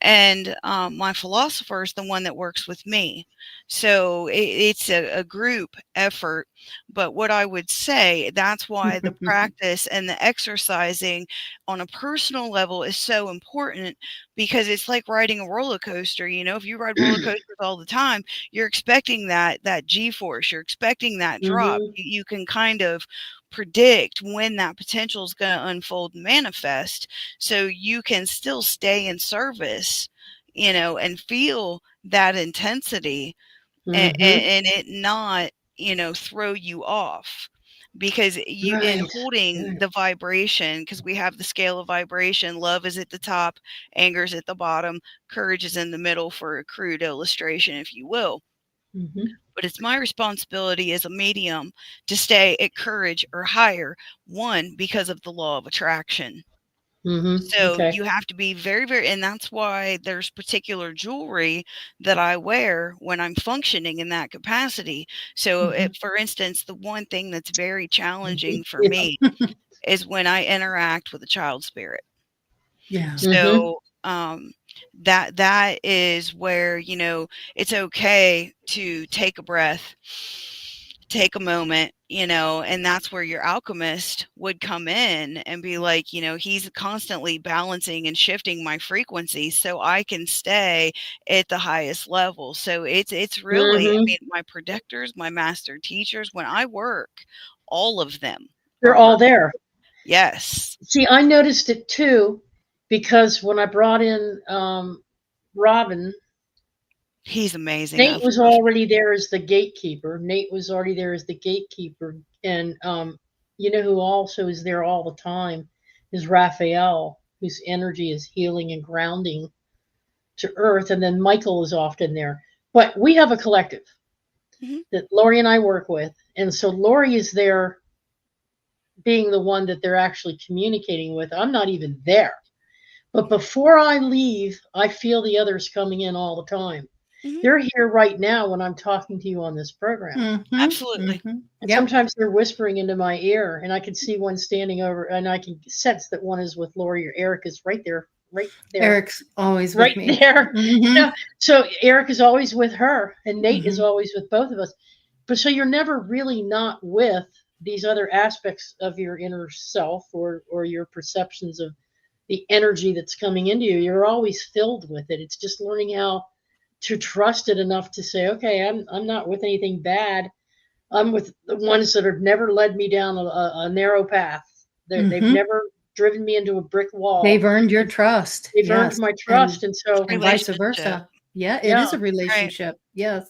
and my philosopher is the one that works with me. So it's a group effort. But what I would say, that's why the practice and the exercising on a personal level is so important, because it's like riding a roller coaster. If you ride roller coasters all the time, you're expecting that G-force, you're expecting that drop. You can kind of predict when that potential is going to unfold and manifest, so you can still stay in service, and feel that intensity, and it not, throw you off, because you in holding the vibration, because we have the scale of vibration. Love is at the top, anger is at the bottom, courage is in the middle, for a crude illustration, if you will. But it's my responsibility as a medium to stay at courage or higher, one, because of the law of attraction. So Okay. you have to be very, very, and that's why there's particular jewelry that I wear when I'm functioning in that capacity. So, for instance, the one thing that's very challenging for Yeah. me is when I interact with a child spirit. Yeah. So, that is where, it's okay to take a breath, take a moment, and that's where your alchemist would come in and be like, he's constantly balancing and shifting my frequency so I can stay at the highest level. So it's really, I mean, my protectors, my master teachers, when I work, all of them They're are all working. there. Yes. See, I noticed it too, because when I brought in Robin, He's amazing. Nate was already there as the gatekeeper. And you know who also is there all the time is Raphael, whose energy is healing and grounding to earth. And then Michael is often there. But we have a collective that Lori and I work with. And so Lori is there being the one that they're actually communicating with. I'm not even there. But before I leave, I feel the others coming in all the time. They're here right now when I'm talking to you on this program. Absolutely. And sometimes they're whispering into my ear, and I can see one standing over, and I can sense that one is with Lori or Eric is right there. Eric's always right with me. there. So Eric is always with her, and Nate is always with both of us. But so you're never really not with these other aspects of your inner self or your perceptions of the energy that's coming into you. You're always filled with it. It's just learning how to trust it enough to say, okay, I'm not with anything bad. I'm with the ones that have never led me down a narrow path. They've never driven me into a brick wall. They've earned your trust. They've earned my trust, and so and vice versa. Yeah, it is a relationship. Right. Yes.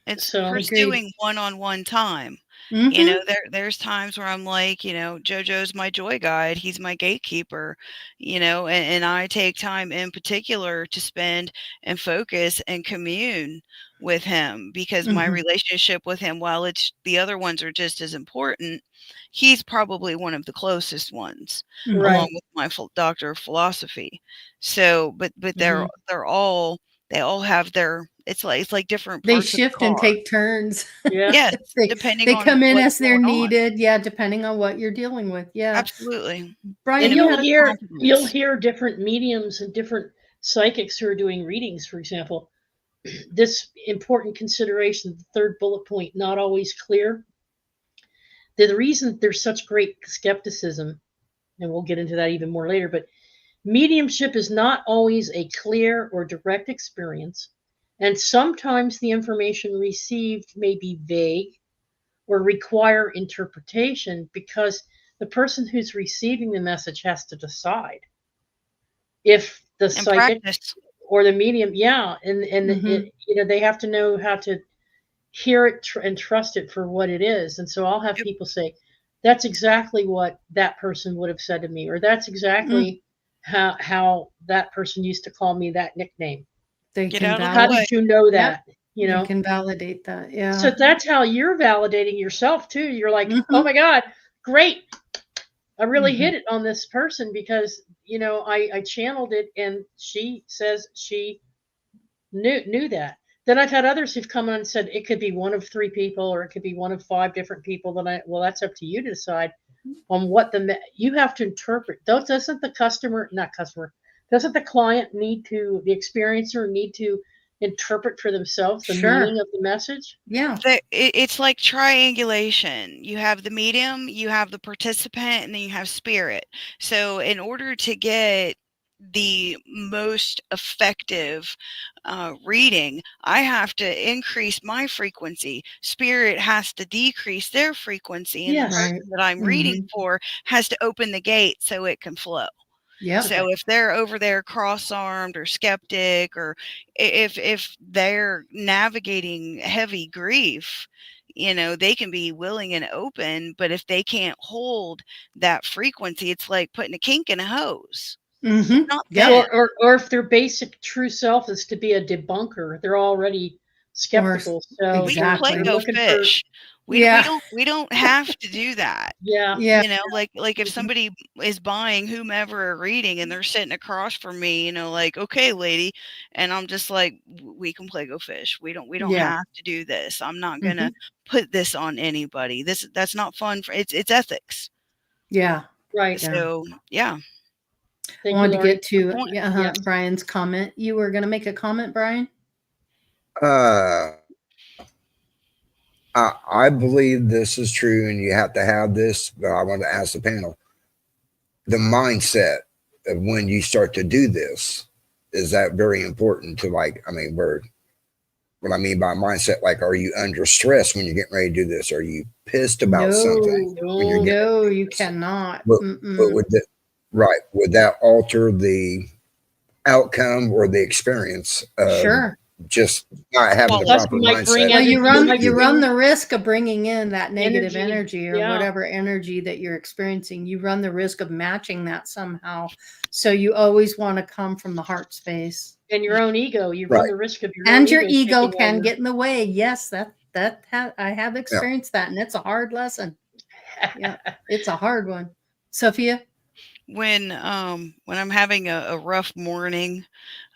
It's so pursuing one-on-one time. There's times where I'm like, JoJo's my joy guide. He's my gatekeeper, and I take time in particular to spend and focus and commune with him because my relationship with him, while the other ones are just as important, he's probably one of the closest ones, along with my doctor of philosophy. So, but they all have their, it's like different parts. They shift and take turns. Yes, depending on come in as they're needed. Yeah, depending on what you're dealing with. Yeah, absolutely. Brian, you'll hear different mediums and different psychics who are doing readings. For example, this important consideration, the third bullet point, not always clear. The reason there's such great skepticism, and we'll get into that even more later, but mediumship is not always a clear or direct experience, and sometimes the information received may be vague or require interpretation because the person who's receiving the message has to decide if the psychic or the medium, they have to know how to hear it and trust it for what it is. And so I'll have people say, that's exactly what that person would have said to me, or that's exactly how that person used to call me that nickname. How did you know that? You can validate that. Yeah. So that's how you're validating yourself too. You're like, oh my God, great. I really hit it on this person because, I channeled it and she says she knew that. Then I've had others who've come on and said it could be one of 3 people or it could be one of 5 different people. Well, that's up to you to decide on what you have to interpret. Doesn't the client the experiencer need to interpret for themselves the meaning of the message? Yeah. It's like triangulation. You have the medium, you have the participant, and then you have spirit. So in order to get the most effective reading, I have to increase my frequency. Spirit has to decrease their frequency, and the person that I'm reading for has to open the gate so it can flow. Yeah. So if they're over there cross-armed or skeptic, or if they're navigating heavy grief, they can be willing and open, but if they can't hold that frequency, it's like putting a kink in a hose. Not or if their basic true self is to be a debunker, they're already skeptical. So We can play Exactly. go looking for, fish. We Yeah. don't have to do that. yeah, Yeah. You know, like if somebody is buying whomever a reading and they're sitting across from me, you know, like, okay, lady, and I'm just like, we can play go fish. We don't Yeah. have to do this. I'm not gonna put this on anybody. That's not fun for it's ethics. Yeah. right. Yeah. So yeah. I Thank you, wanted to Laurie. get to Point- yes. Brian's comment. You were going to make a comment, Brian? I believe this is true, and you have to have this. But I want to ask the panel: the mindset of when you start to do this, is that very important to, like? I mean, what I mean by mindset, like, are you under stress when you're getting ready to do this? Are you pissed about something when you're getting ready No, to do you this? cannot. But would that, right? Would that alter the outcome or the experience of Sure. just not having Well, the Plus, proper you might bring mindset? Well, you run might you bring run the risk of bringing in that negative energy, energy or yeah. whatever energy that you're experiencing. You run the risk of matching that somehow. So you always want to come from the heart space. and your own ego. You run the risk of your And own your ego taking can over. get in the way. Yes, I have experienced that, and it's a hard lesson. Yeah, it's a hard one. Sophia? when I'm having a rough morning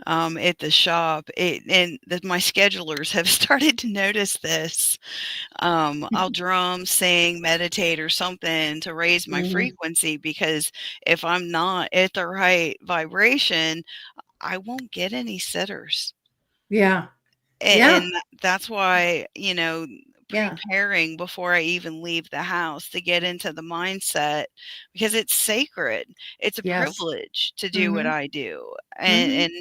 at the shop, my schedulers have started to notice this. I'll drum, sing, meditate, or something to raise my frequency, because if I'm not at the right vibration, I won't get any sitters. Yeah. And that's why, you know, Yeah. preparing before I even leave the house to get into the mindset, because it's sacred. It's a Yes. privilege to do what I do. And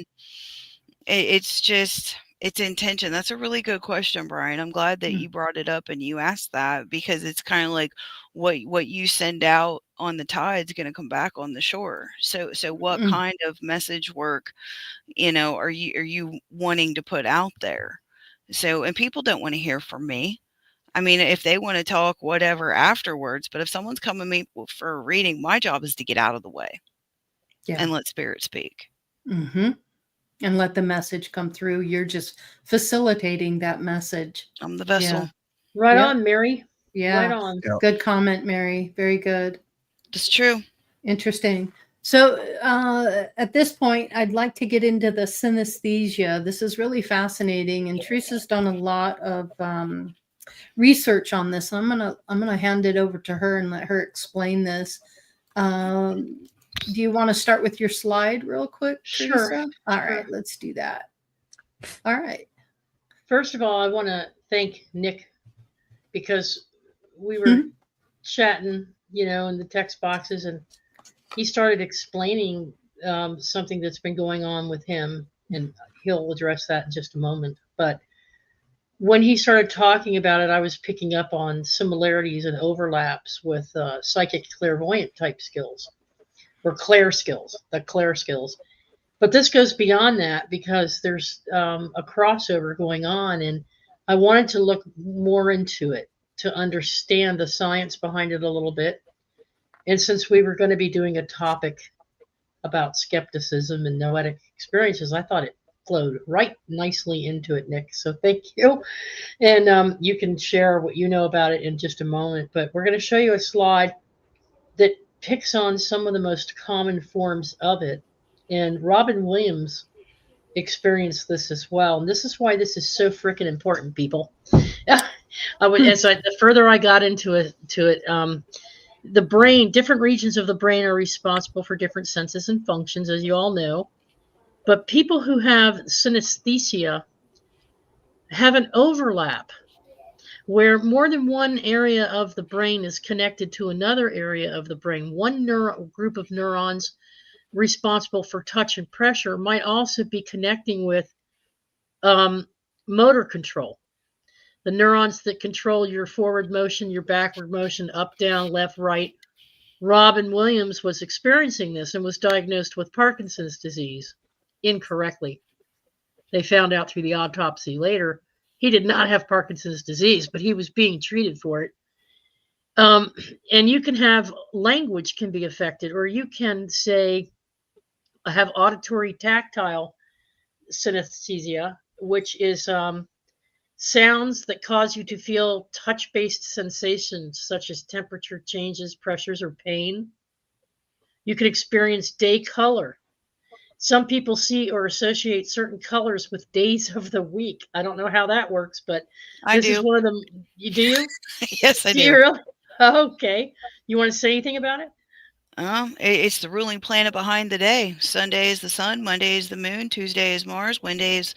it's just, it's intention. That's a really good question, Brian. I'm glad that you brought it up and you asked that, because it's kind of like what you send out on the tide's going to come back on the shore. So what kind of message work, you know, are you wanting to put out there? So, and people don't want to hear from me. I mean, if they want to talk, whatever, afterwards, but if someone's coming to me for a reading, my job is to get out of the way and let spirit speak. And let the message come through. You're just facilitating that message. I'm the vessel. Yeah. Right on, Mary. Yeah. Right on. Yep. Good comment, Mary. Very good. It's true. Interesting. So at this point, I'd like to get into the synesthesia. This is really fascinating, and Teresa's done a lot of research on this. I'm gonna hand it over to her and let her explain this. Do you want to start with your slide real quick, Sure. Teresa? All right, let's do that. All right. First of all, I want to thank Nick, because we were chatting, you know, in the text boxes, and he started explaining something that's been going on with him, and he'll address that in just a moment. But when he started talking about it, I was picking up on similarities and overlaps with psychic clairvoyant type skills, or clair skills, the clair skills. But this goes beyond that, because there's a crossover going on, and I wanted to look more into it to understand the science behind it a little bit. And since we were going to be doing a topic about skepticism and noetic experiences, I thought it flowed right nicely into it, Nick. So thank you. And you can share what you know about it in just a moment. But we're going to show you a slide that picks on some of the most common forms of it. And Robin Williams experienced this as well. And this is why this is so freaking important, people. The further I got into it, the brain, different regions of the brain are responsible for different senses and functions, as you all know. But people who have synesthesia have an overlap where more than one area of the brain is connected to another area of the brain. One group of neurons responsible for touch and pressure might also be connecting with motor control. The neurons that control your forward motion, your backward motion, up, down, left, right. Robin Williams was experiencing this and was diagnosed with Parkinson's disease incorrectly. They found out through the autopsy later he did not have Parkinson's disease, but he was being treated for it. And you can have language can be affected, or you can say have auditory tactile synesthesia, which is sounds that cause you to feel touch-based sensations such as temperature changes, pressures, or pain. You can experience day color. Some people see or associate certain colors with days of the week. I don't know how that works, but I this is do. one of them. You do? Yes, I Do you do. really? Okay. You want to say anything about it? It's the ruling planet behind the day. Sunday is the sun, Monday is the moon, Tuesday is Mars, Wednesday is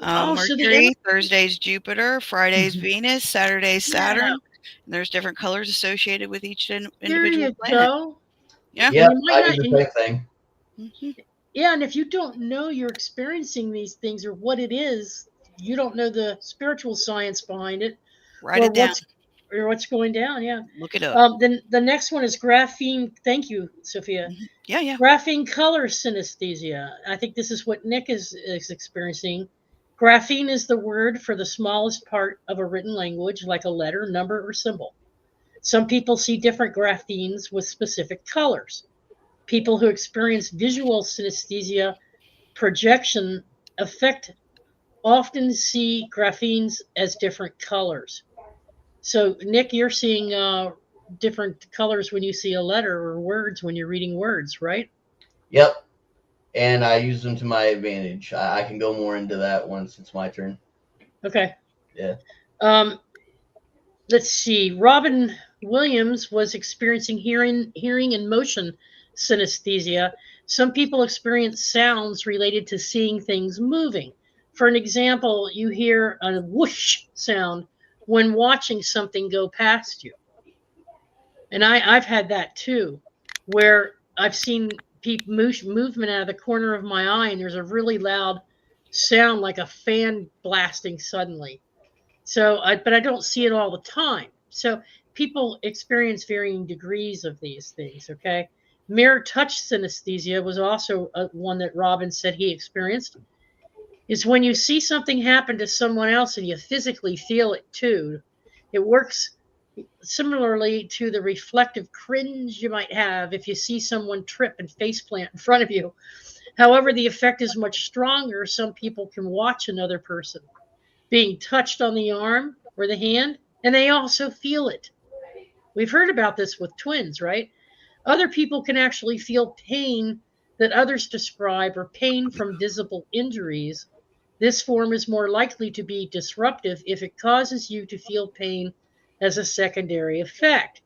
Oh, so the Mercury, Thursday is Jupiter, Friday is Mhm. Venus, Saturday is yeah, Saturn. And there's different colors associated with each there individual you planet. go. Yeah. And Yep, you might I not, do the and same thing. Mhm. yeah, and if you don't know you're experiencing these things or what it is, you don't know the spiritual science behind it Write or it down. what's going down. Yeah. Look it up. Then the next one is graphene. Thank you, Sophia. Yeah, yeah. Graphene color synesthesia. I think this is what Nick is experiencing. Graphene is the word for the smallest part of a written language, like a letter, number, or symbol. Some people see different graphenes with specific colors. People who experience visual synesthesia projection effect often see graphenes as different colors. So, Nick, you're seeing different colors when you see a letter or words when you're reading words, right? Yep, and I use them to my advantage. I can go more into that once it's my turn. Okay. Yeah. Um, let's see. Robin Williams was experiencing hearing and motion synesthesia. Some people experience sounds related to seeing things moving. For an example, you hear a whoosh sound when watching something go past you. And I've had that too, where I've seen people movement out of the corner of my eye, and there's a really loud sound like a fan blasting suddenly. But I don't see it all the time. So people experience varying degrees of these things. Okay, mirror touch synesthesia was also one that Robin said he experienced. Is when you see something happen to someone else and you physically feel it too. It works similarly to the reflective cringe you might have if you see someone trip and faceplant in front of you. However, the effect is much stronger. Some people can watch another person being touched on the arm or the hand, and they also feel it. We've heard about this with twins, right? Other people can actually feel pain that others describe or pain from visible injuries. This form is more likely to be disruptive if it causes you to feel pain as a secondary effect.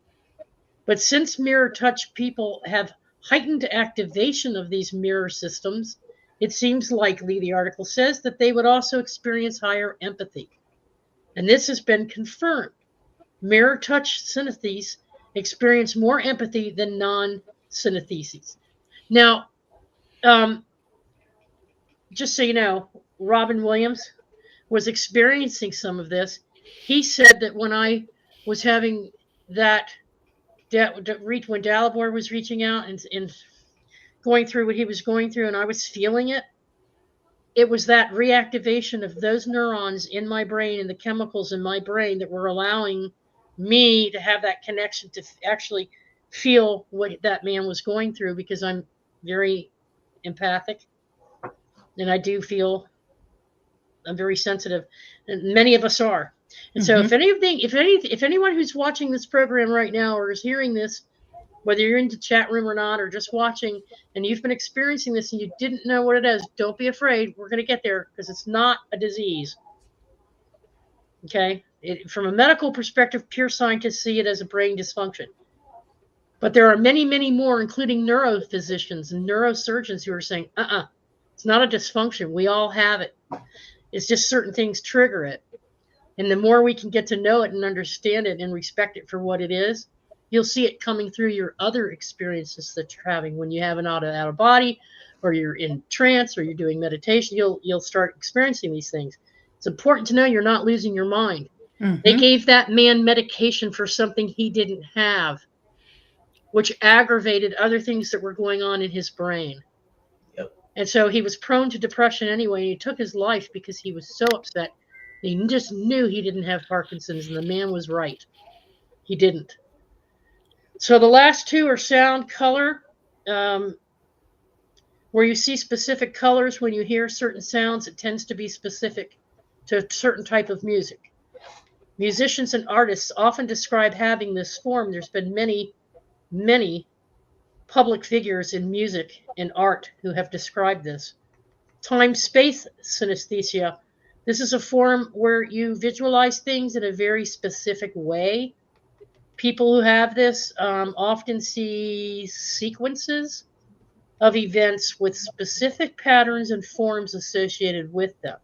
But since mirror touch people have heightened activation of these mirror systems, it seems likely, the article says, that they would also experience higher empathy. And this has been confirmed. Mirror touch synesthetes experience more empathy than non-synesthetes. Now, just so you know, Robin Williams was experiencing some of this. He said that when I was having that, when Dalibor was reaching out and going through what he was going through, and I was feeling it, it was that reactivation of those neurons in my brain and the chemicals in my brain that were allowing me to have that connection to actually feel what that man was going through, because I'm very empathic and I do feel, I'm very sensitive, and many of us are. And so Mhm. if anyone who's watching this program right now or is hearing this, whether you're in the chat room or not, or just watching, and you've been experiencing this and you didn't know what it is, don't be afraid. We're going to get there, because it's not a disease. Okay? From a medical perspective, pure scientists see it as a brain dysfunction. But there are many, many more, including neurophysicians and neurosurgeons, who are saying, it's not a dysfunction. We all have it. It's just certain things trigger it. And the more we can get to know it and understand it and respect it for what it is, you'll see it coming through your other experiences that you're having. When you have an out of body, or you're in trance, or you're doing meditation, you'll start experiencing these things. It's important to know you're not losing your mind. They Mhm. gave that man medication for something he didn't have, which aggravated other things that were going on in his brain. Yep. And so he was prone to depression anyway. And he took his life because he was so upset. He just knew he didn't have Parkinson's, and the man was right. He didn't. So the last two are sound, color, where you see specific colors when you hear certain sounds. It tends to be specific to a certain type of music. Musicians and artists often describe having this form. There's been many public figures in music and art who have described this. Time-space synesthesia. This is a form where you visualize things in a very specific way. People who have this often see sequences of events with specific patterns and forms associated with them.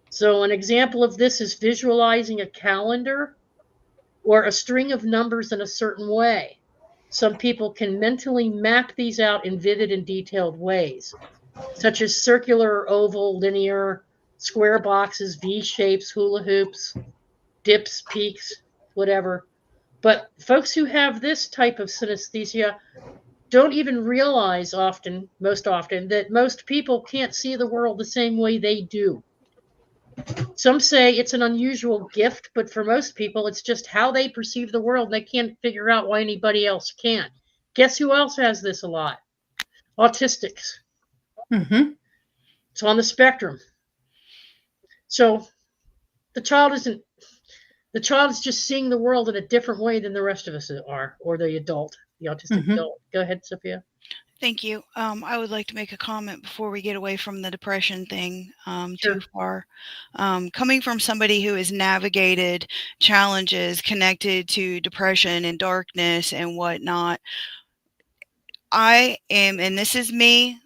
So an example of this is visualizing a calendar or a string of numbers in a certain way. Some people can mentally map these out in vivid and detailed ways, such as circular, oval, linear, square boxes, V shapes, hula hoops, dips, peaks, whatever. But folks who have this type of synesthesia don't even realize most often, that most people can't see the world the same way they do. Some say it's an unusual gift, but for most people, it's just how they perceive the world. They can't figure out why anybody else can. Guess who else has this a lot? Autistics. Mm-hmm. It's on the spectrum. So the child is just seeing the world in a different way than the rest of us are, or the adult, the autistic adult. Go ahead, Sophia. Thank you. I would like to make a comment before we get away from the depression thing Sure. too far. Coming from somebody who has navigated challenges connected to depression and darkness and whatnot, I am, and this is me,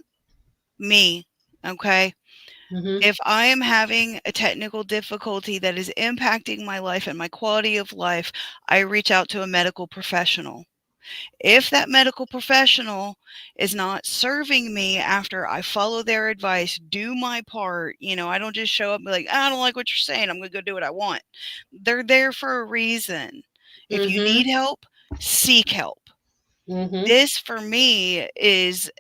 okay? Mm-hmm. If I am having a technical difficulty that is impacting my life and my quality of life, I reach out to a medical professional. If that medical professional is not serving me after I follow their advice, do my part, I don't just show up and be like, I don't like what you're saying, I'm going to go do what I want. They're there for a reason. If you need help, seek help. Mm-hmm. This for me is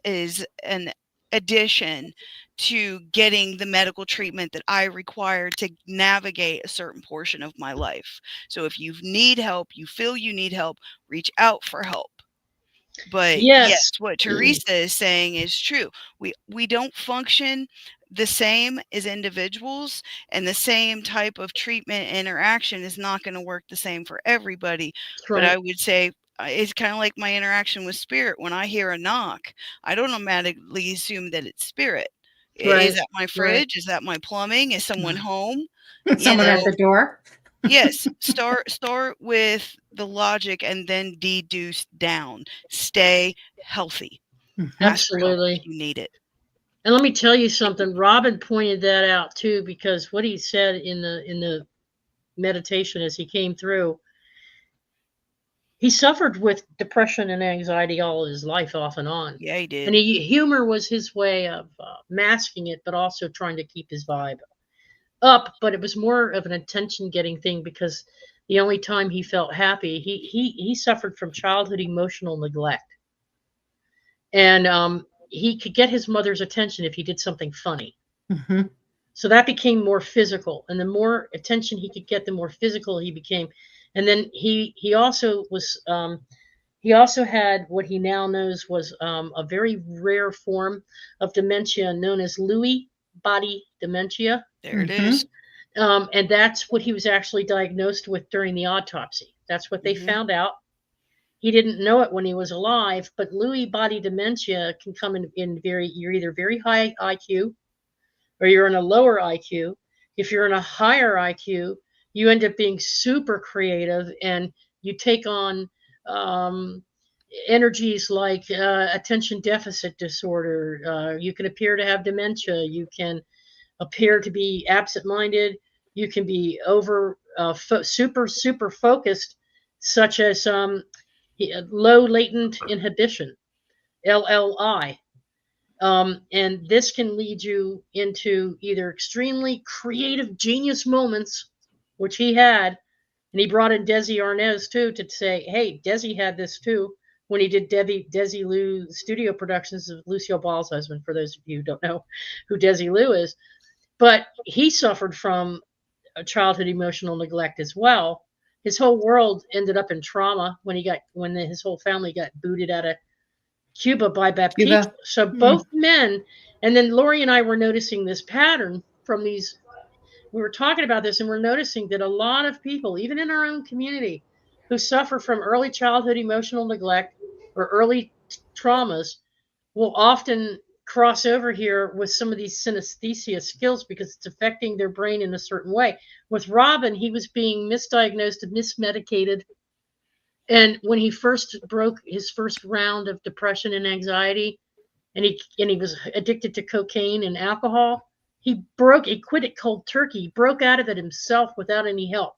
an addition to getting the medical treatment that I require to navigate a certain portion of my life. So if you need help, you feel you need help, reach out for help. But yes, what Teresa is saying is true. We don't function the same as individuals, and the same type of treatment interaction is not going to work the same for everybody. But I would say it's kind of like my interaction with spirit. When I hear a knock, I don't automatically assume that it's spirit. Is that my fridge? Is that my plumbing? Is someone home? Someone at the door? Yes, start with the logic and then deduce down. Stay healthy. Absolutely. If you need it. And let me tell you something. Robin pointed that out too, because what he said in the meditation as he came through, he suffered with depression and anxiety all his life, off and on. Yeah, he did. And humor was his way of masking it, but also trying to keep his vibe up. But it was more of an attention-getting thing, because the only time he felt happy, he suffered from childhood emotional neglect, and he could get his mother's attention if he did something funny. Mm-hmm. So that became more physical, and the more attention he could get, the more physical he became. And then he also was he also had what he now knows was a very rare form of dementia known as Lewy body dementia. There it is. And that's what he was actually diagnosed with during the autopsy. That's what they found out. He didn't know it when he was alive, but Lewy body dementia can come in you're either very high IQ or you're in a lower IQ. If you're in a higher IQ, you end up being super creative, and you take on energies like attention deficit disorder. You can appear to have dementia. You can appear to be absent-minded. You can be super focused, such as low latent inhibition, LLI. And this can lead you into either extremely creative genius moments, which he had, and he brought in Desi Arnaz too to say, hey, Desi had this too, when he did Desi Lou studio productions of Lucille Ball's husband, for those of you who don't know who Desi Lou is. But he suffered from a childhood emotional neglect as well. His whole world ended up in trauma when his whole family got booted out of Cuba by Baptiste. So both men, and then Lori and I were noticing this pattern from these we were talking about this, and we're noticing that a lot of people, even in our own community, who suffer from early childhood emotional neglect or early traumas, will often cross over here with some of these synesthesia skills because it's affecting their brain in a certain way. With Robin, he was being misdiagnosed and mismedicated. And when he first broke his first round of depression and anxiety, and he was addicted to cocaine and alcohol, he quit it cold turkey. He broke out of it himself without any help.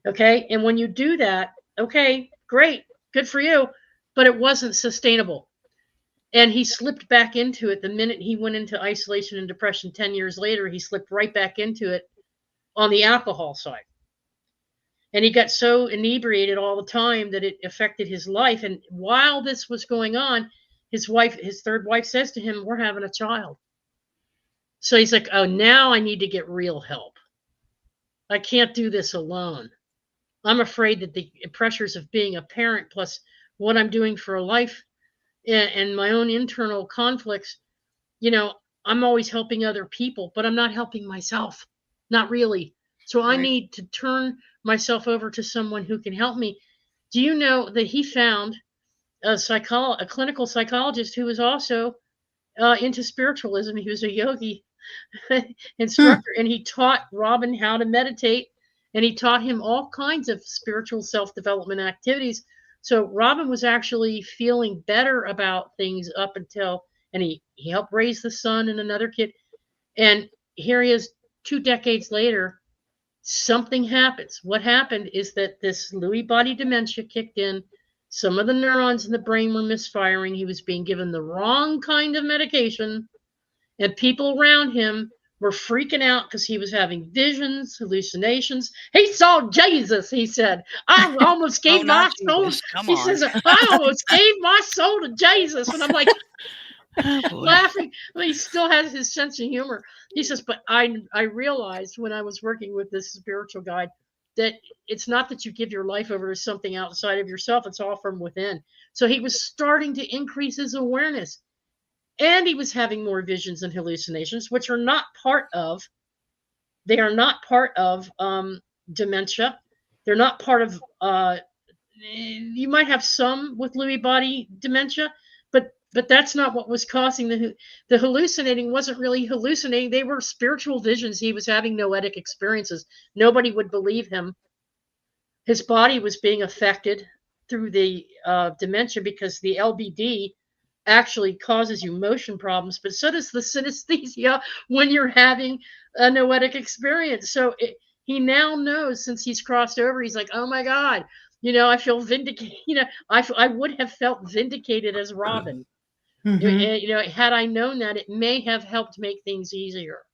Okay. And when you do that, okay, great, good for you, but it wasn't sustainable. And he slipped back into it the minute he went into isolation and depression 10 years later. He slipped right back into it on the alcohol side. And he got so inebriated all the time that it affected his life. And while this was going on, his third wife says to him, "We're having a child." So he's like, "Oh, now I need to get real help. I can't do this alone. I'm afraid that the pressures of being a parent plus what I'm doing for a life and my own internal conflicts, I'm always helping other people, but I'm not helping myself. Not really. So I need to turn myself over to someone who can help me." Do you know that he found a clinical psychologist who was also into spiritualism? He was a yogi instructor, and he taught Robin how to meditate, and he taught him all kinds of spiritual self-development activities. So Robin was actually feeling better about things up until, and he helped raise the son and another kid. And here he is 2 decades later. Something happens. What happened is that this Lewy body dementia kicked in. Some of the neurons in the brain were misfiring. He was being given the wrong kind of medication, and people around him were freaking out because he was having visions, hallucinations. He saw Jesus, he said. "I almost gave my soul." He says, "I almost gave my soul to Jesus." And I'm like, laughing. He still has his sense of humor. He says, "But I realized when I was working with this spiritual guide that it's not that you give your life over to something outside of yourself. It's all from within." So he was starting to increase his awareness. And he was having more visions and hallucinations, which are not part of dementia. They're not part of, you might have some with Lewy body dementia, but that's not what was causing the hallucinating. Wasn't really hallucinating. They were spiritual visions. He was having noetic experiences. Nobody would believe him. His body was being affected through the dementia because the LBD actually causes you motion problems, but so does the synesthesia when you're having a noetic experience. So he now knows, since he's crossed over, he's like, "Oh my God, I feel vindicated." I would have felt vindicated as Robin. Mm-hmm. Had I known that, it may have helped make things easier.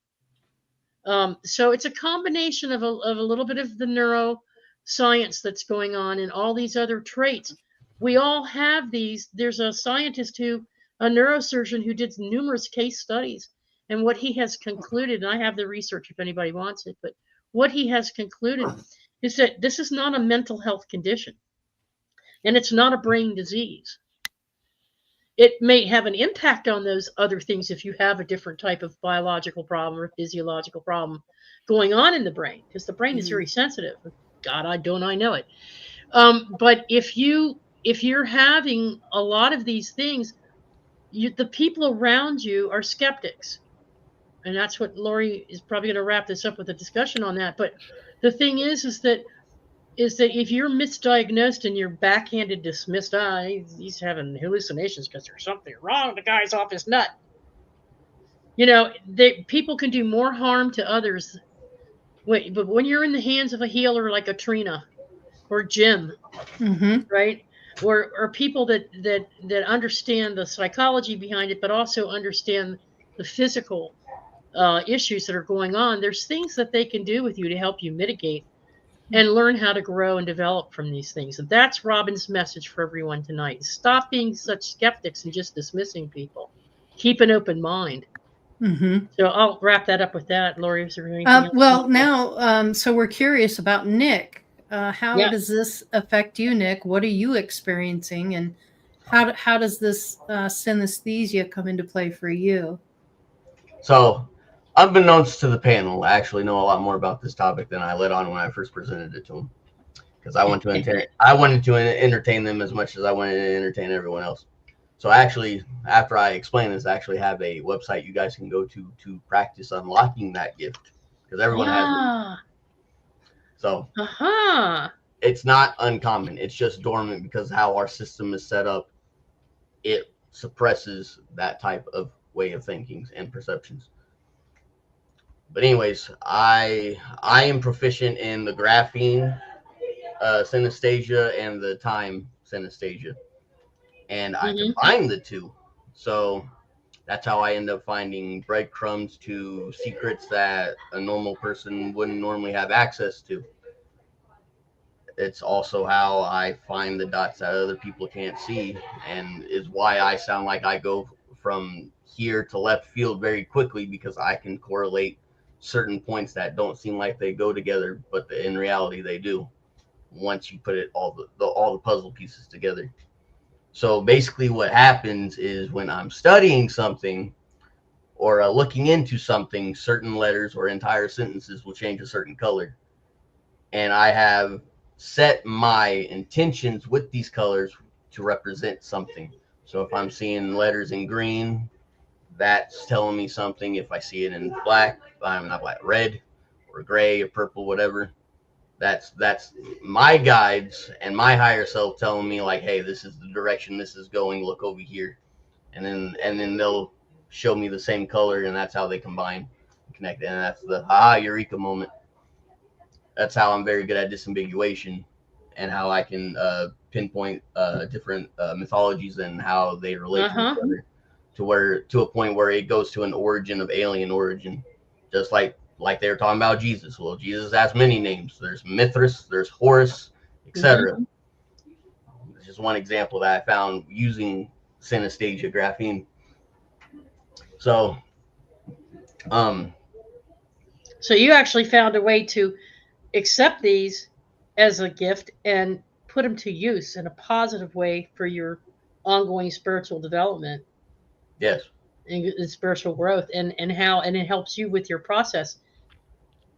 So it's a combination of a little bit of the neuroscience that's going on and all these other traits. We all have these. There's a scientist a neurosurgeon who did numerous case studies, and what he has concluded, and I have the research if anybody wants it, but what he has concluded is that this is not a mental health condition, and it's not a brain disease. It may have an impact on those other things if you have a different type of biological problem or physiological problem going on in the brain, because the brain is very sensitive. God, I know it. But if you're having a lot of these things, the people around you are skeptics. And that's what Lori is probably going to wrap this up with a discussion on that. But the thing is that if you're misdiagnosed and you're backhanded dismissed, he's having hallucinations because there's something wrong. The guy's off his nut. People can do more harm to others. But when you're in the hands of a healer like a Trina or Jim, right? Or people that understand the psychology behind it, but also understand the physical issues that are going on, there's things that they can do with you to help you mitigate and learn how to grow and develop from these things. And that's Robin's message for everyone tonight. Stop being such skeptics and just dismissing people. Keep an open mind. So I'll wrap that up with that. Lori, is there anything else? Well, now, so we're curious about Nick. How does this affect you, Nick? What are you experiencing, and how does this synesthesia come into play for you? So unbeknownst to the panel, I actually know a lot more about this topic than I let on when I first presented it to them. Because I wanted to entertain them as much as I wanted to entertain everyone else. So actually, after I explain this, I actually have a website you guys can go to practice unlocking that gift, because everyone has it. So it's not uncommon. It's just dormant because how our system is set up. It suppresses that type of way of thinking and perceptions. But anyways, I am proficient in the graphene synesthesia and the time synesthesia, and I combine the two. So that's how I end up finding breadcrumbs to secrets that a normal person wouldn't normally have access to. It's also how I find the dots that other people can't see, and is why I sound like I go from here to left field very quickly, because I can correlate certain points that don't seem like they go together, but in reality they do. Once you put it all the puzzle pieces together. So basically, what happens is when I'm studying something or looking into something, certain letters or entire sentences will change a certain color, and I have set my intentions with these colors to represent something. So if I'm seeing letters in green, that's telling me something. If I see it in black, I'm not black, red or gray or purple, whatever, that's my guides and my higher self telling me, like, hey, this is the direction this is going, look over here. And then they'll show me the same color, and that's how they combine and connect. And that's the eureka moment. That's how I'm very good at disambiguation, and how I can pinpoint different mythologies and how they relate to each other, to a point where it goes to an origin of alien origin, just like they were talking about Jesus. Well, Jesus has many names. There's Mithras, there's Horus, etc. It's just one example that I found using synesthesia graphene. So, so you actually found a way to accept these as a gift and put them to use in a positive way for your ongoing spiritual development. Yes. And spiritual growth, and it helps you with your process.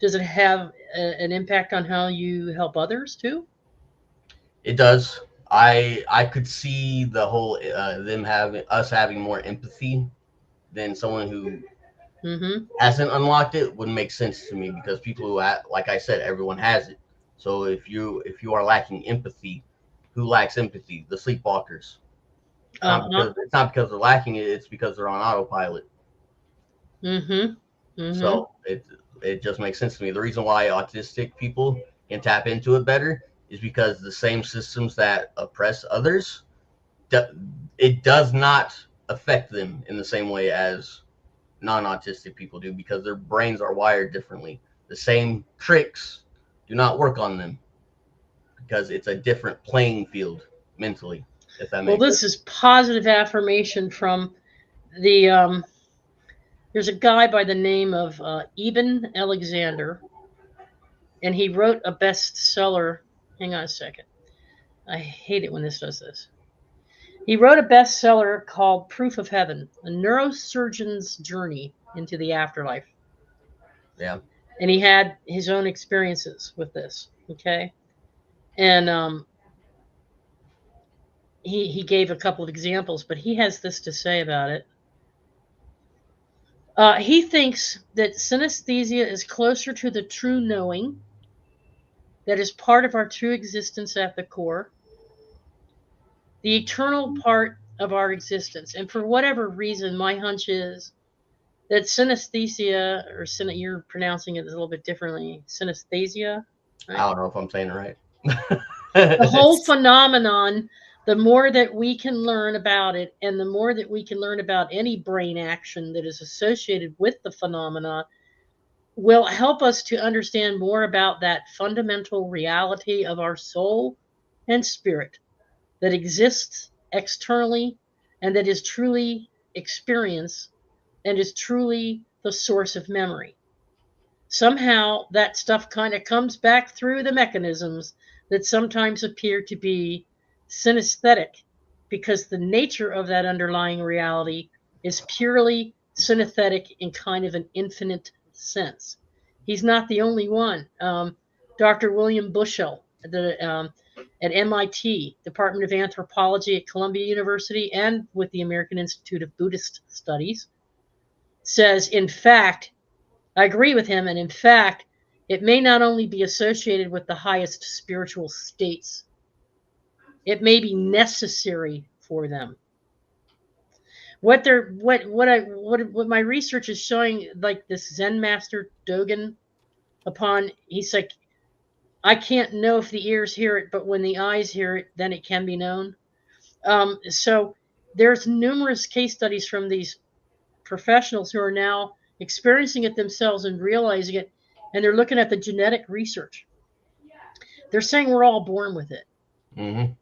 Does it have an impact on how you help others too? It does. I could see the whole us having more empathy than someone who hasn't unlocked it would make sense to me, because people who like I said, everyone has it. So if you are lacking empathy, who lacks empathy? The sleepwalkers. It's not because they're lacking it, it's because they're on autopilot. So it just makes sense to me. The reason why autistic people can tap into it better is because the same systems that oppress others, it does not affect them in the same way as non-autistic people do, because their brains are wired differently. The same tricks do not work on them, because it's a different playing field mentally, if that makes sense. This is positive affirmation from the there's a guy by the name of Eben Alexander, and he wrote a bestseller. Hang on a second. I hate it when this does this. He wrote a bestseller called Proof of Heaven, a neurosurgeon's journey into the afterlife. Yeah. And he had his own experiences with this, okay? And he gave a couple of examples, but he has this to say about it. He thinks that synesthesia is closer to the true knowing that is part of our true existence at the core, the eternal part of our existence. And for whatever reason, my hunch is that synesthesia, or you're pronouncing it a little bit differently, synesthesia. Right? I don't know if I'm saying it right. The whole phenomenon, the more that we can learn about it, and the more that we can learn about any brain action that is associated with the phenomena, will help us to understand more about that fundamental reality of our soul and spirit that exists externally, and that is truly experience and is truly the source of memory. Somehow that stuff kind of comes back through the mechanisms that sometimes appear to be synesthetic, because the nature of that underlying reality is purely synesthetic in kind of an infinite sense. He's not the only one. Dr. William Bushell at MIT, Department of Anthropology at Columbia University, and with the American Institute of Buddhist Studies, says, in fact, I agree with him, and in fact, it may not only be associated with the highest spiritual states, it may be necessary for them. What my research is showing, like this Zen master Dogen, he's like, I can't know if the ears hear it, but when the eyes hear it, then it can be known. So there's numerous case studies from these professionals who are now experiencing it themselves and realizing it, and they're looking at the genetic research. They're saying we're all born with it. Mm-hmm.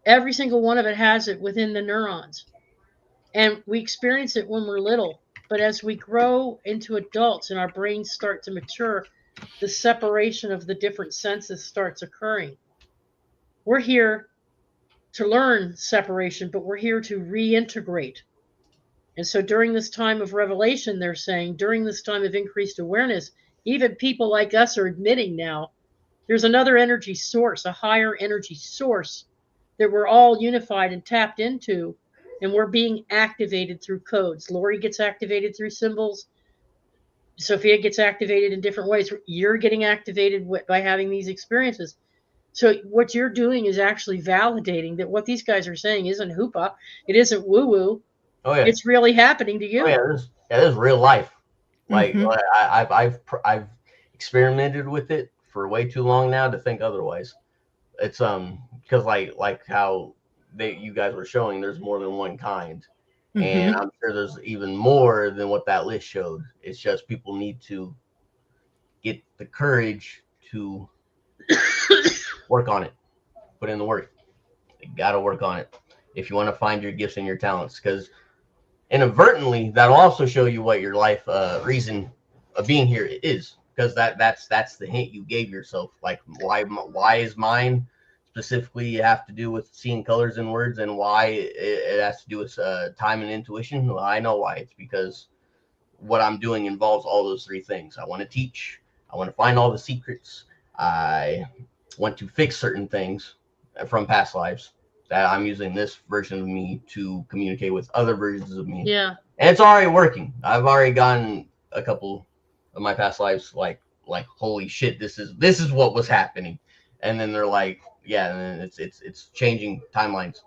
Every single one of it has it within the neurons. And we experience it when we're little. But as we grow into adults and our brains start to mature, the separation of the different senses starts occurring. We're here to learn separation, but we're here to reintegrate. And so during this time of revelation, they're saying, during this time of increased awareness, even people like us are admitting now, there's another energy source, a higher energy source that we're all unified and tapped into, and we're being activated through codes. Lori gets activated through symbols. Sophia gets activated in different ways. You're getting activated by having these experiences. So what you're doing is actually validating that what these guys are saying isn't hoopah. It isn't woo-woo. Oh yeah. It's really happening to you. Oh yeah. This is real life. Like, Mhm. I've experimented with it for way too long now to think otherwise. It's because like how you guys were showing, there's more than one kind, and I'm sure there's even more than what that list showed. It's just people need to get the courage to work on it, put in the work. You got to work on it if you want to find your gifts and your talents, because inadvertently that'll also show you what your life reason of being here is, because that's the hint you gave yourself. Like, why is mine specifically have to do with seeing colors and words, and why it has to do with time and intuition? Well, I know why. It's because what I'm doing involves all those three things. I want to teach, I want to find all the secrets, I want to fix certain things from past lives, that I'm using this version of me to communicate with other versions of me. Yeah. And it's already working. I've already gotten a couple of my past lives like holy shit, this is what was happening. And then they're like, yeah, and then it's changing timelines.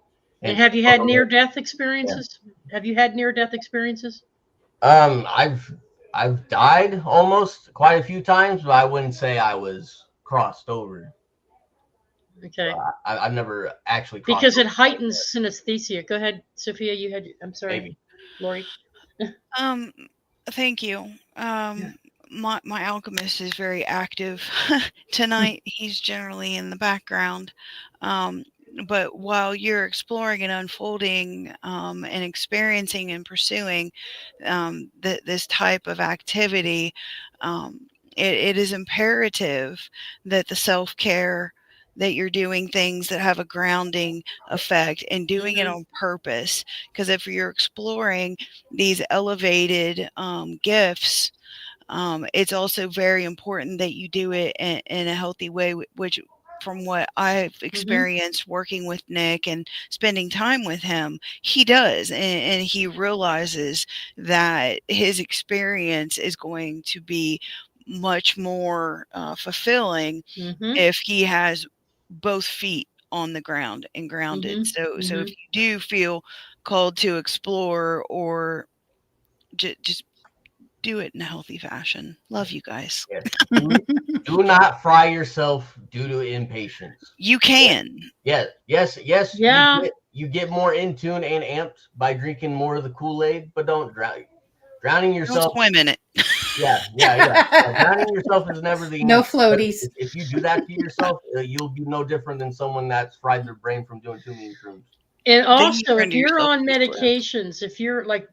And have you had near-death experiences? Yeah. Have you had near-death experiences? I've died almost quite a few times, but I wouldn't say I was crossed over. Okay. I've never actually crossed because over. It heightens synesthesia. Go ahead, Sophia. I'm sorry, maybe. Lori. Thank you. My alchemist is very active tonight. He's generally in the background. But while you're exploring and unfolding and experiencing and pursuing this type of activity, it is imperative that the self-care, that you're doing things that have a grounding effect and doing it on purpose. Because if you're exploring these elevated gifts, it's also very important that you do it in a healthy way, which from what I've experienced working with Nick and spending time with him, he does. And he realizes that his experience is going to be much more fulfilling if he has both feet on the ground and grounded. So if you do feel called to explore or just do it in a healthy fashion. Love you guys. Yes. Do not fry yourself due to impatience. You can. Yes. Yeah. You get more in tune and amped by drinking more of the Kool-Aid, but don't drown. Drowning yourself. Don't swim in it. Yeah. Drowning yourself is never the no answer. floaties. If you do that to yourself, you'll be no different than someone that's fried their brain from doing too many shrooms. And also, if you're on medications, if you're like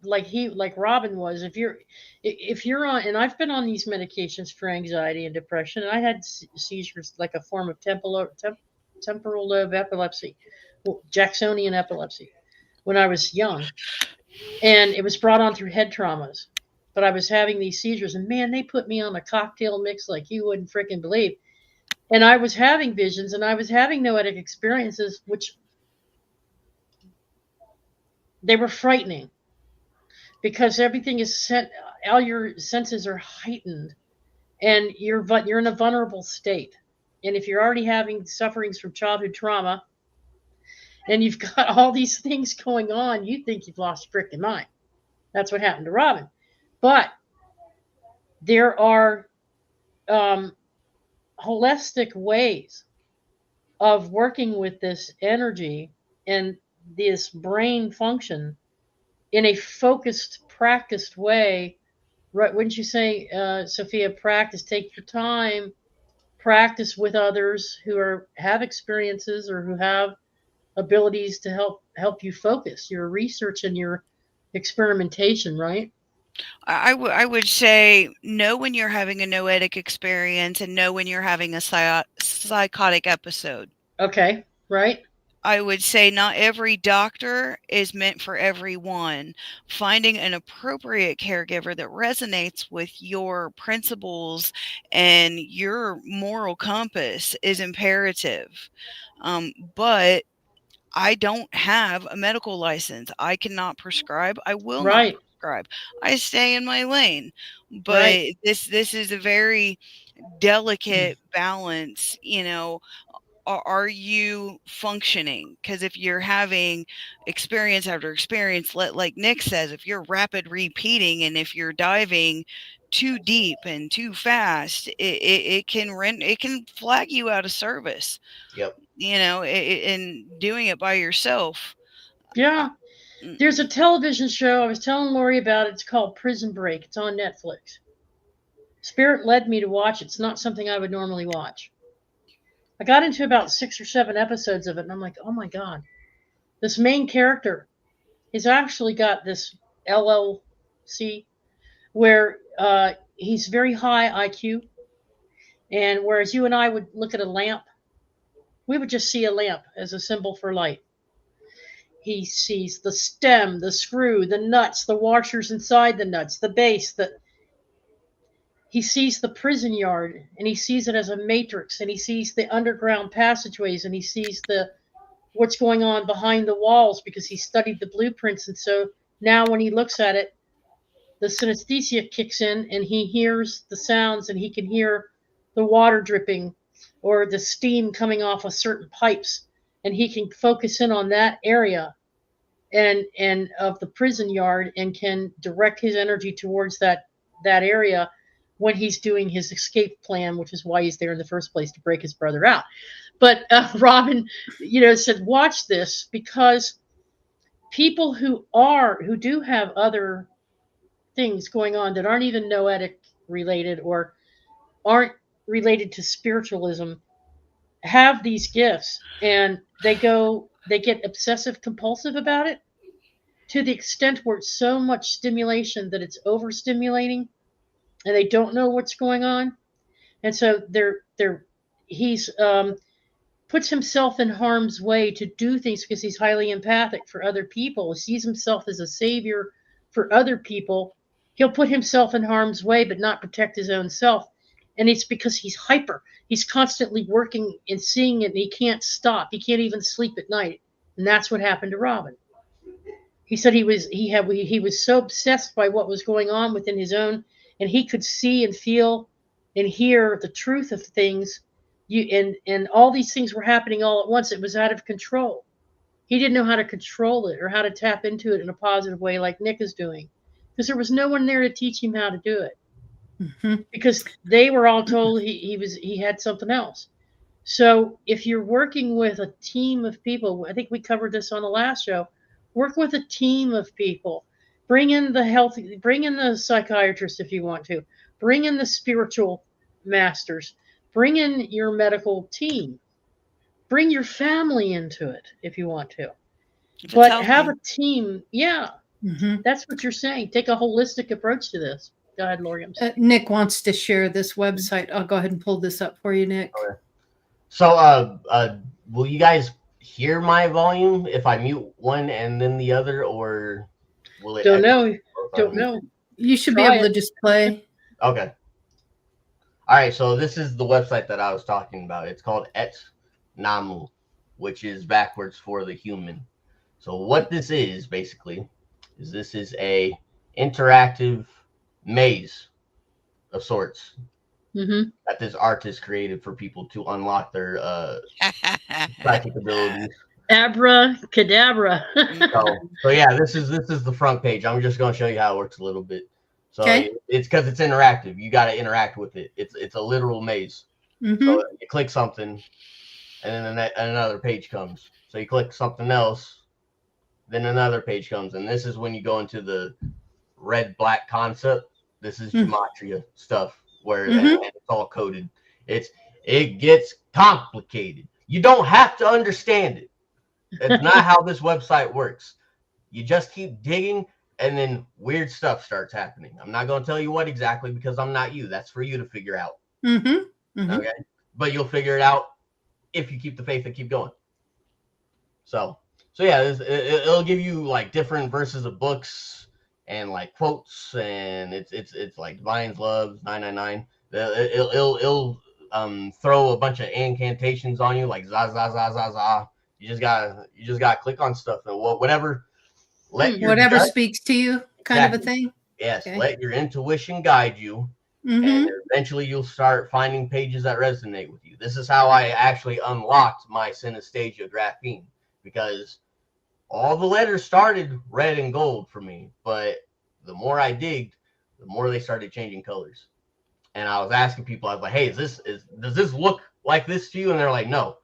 Robin was, if you're on, and I've been on these medications for anxiety and depression, and I had seizures, like a form of temporal lobe epilepsy, Jacksonian epilepsy, when I was young. and it was brought on through head traumas. But I was having these seizures, and man, they put me on a cocktail mix like you wouldn't freaking believe. And I was having visions, and I was having noetic experiences, which they were frightening because everything is set, all your senses are heightened, and you're in a vulnerable state. And if you're already having sufferings from childhood trauma, and you've got all these things going on, you think you've lost your freaking mind. That's what happened to Robin. But there are holistic ways of working with this energy and this brain function in a focused, practiced way. Right? Wouldn't you say, Sophia? Practice. Take your time. Practice with others who have experiences or who have abilities to help you focus your research and your experimentation. Right? I would say know when you're having a noetic experience and know when you're having a psychotic episode. Okay. Right. I would say not every doctor is meant for everyone. Finding an appropriate caregiver that resonates with your principles and your moral compass is imperative. But I don't have a medical license. I cannot prescribe. I will not Right. prescribe. I stay in my lane. But Right. this is a very delicate balance, you know. Are you functioning? Because if you're having experience after experience, like Nick says, if you're rapid repeating and if you're diving too deep and too fast, it can flag you out of service. Yep. You know, and doing it by yourself. Yeah. There's a television show I was telling Lori about. It's called Prison Break. It's on Netflix. Spirit led me to watch it. It's not something I would normally watch. I got into about 6 or 7 episodes of it, and I'm like, oh my God. This main character has actually got this LLC where he's very high IQ. And whereas you and I would look at a lamp, we would just see a lamp as a symbol for light. He sees the stem, the screw, the nuts, the washers inside the nuts, the base, he sees the prison yard, and he sees it as a matrix, and he sees the underground passageways, and he sees what's going on behind the walls because he studied the blueprints. And so now when he looks at it, the synesthesia kicks in, and he hears the sounds, and he can hear the water dripping or the steam coming off of certain pipes, and he can focus in on that area and of the prison yard and can direct his energy towards that area when he's doing his escape plan, which is why he's there in the first place, to break his brother out. But Robin, said, watch this, because people who do have other things going on that aren't even noetic related or aren't related to spiritualism have these gifts, and they get obsessive compulsive about it to the extent where it's so much stimulation that it's overstimulating, and they don't know what's going on. And so he's puts himself in harm's way to do things because he's highly empathic for other people. He sees himself as a savior for other people. He'll put himself in harm's way but not protect his own self. And it's because he's hyper. He's constantly working and seeing it, and he can't stop. He can't even sleep at night. And that's what happened to Robin. He said he was so obsessed by what was going on within his own, and he could see and feel and hear the truth of things. And all these things were happening all at once. It was out of control. He didn't know how to control it or how to tap into it in a positive way like Nick is doing, because there was no one there to teach him how to do it. Mm-hmm. Because they were all told he had something else. So if you're working with a team of people, I think we covered this on the last show, work with a team of people. Bring in the psychiatrist if you want to. Bring in the spiritual masters. Bring in your medical team. Bring your family into it if you want to. But have a team. Yeah, That's what you're saying. Take a holistic approach to this. Go ahead, Lori. Nick wants to share this website. I'll go ahead and pull this up for you, Nick. Okay. So, will you guys hear my volume if I mute one and then the other, or? Will it? Don't echo know. both Don't arguments? know. You should be Try able to it. just play. Okay. All right. So this is the website that I was talking about. It's called Et Namu, which is backwards for the human. So what this is basically is this is a interactive maze of sorts Mm-hmm. that this artist created for people to unlock their psychic abilities. Abracadabra. So yeah, this is the front page. I'm just going to show you how it works a little bit. So Okay. it's because it's interactive. You got to interact with it. It's a literal maze. Mm-hmm. So you click something, and then another page comes. So you click something else, then another page comes, and this is when you go into the red-black concept. This is gematria stuff where and it's all coded. It gets complicated. You don't have to understand it. It's not how this website works. You just keep digging, and then weird stuff starts happening. I'm not going to tell you what exactly because I'm not you. That's for you to figure out. Okay, but you'll figure it out if you keep the faith and keep going. So yeah, it'll give you like different verses of books and like quotes, and it's like Divine's Love 999. It'll throw a bunch of incantations on you like za za za za za. You just gotta click on stuff and whatever. Whatever speaks to you, kind of a thing. Yes, Okay. let your intuition guide you, and eventually you'll start finding pages that resonate with you. This is how I actually unlocked my synesthesia graphene, because all the letters started red and gold for me, but the more I digged, the more they started changing colors. And I was asking people, I was like, hey, does this look like this to you? And they're like, no.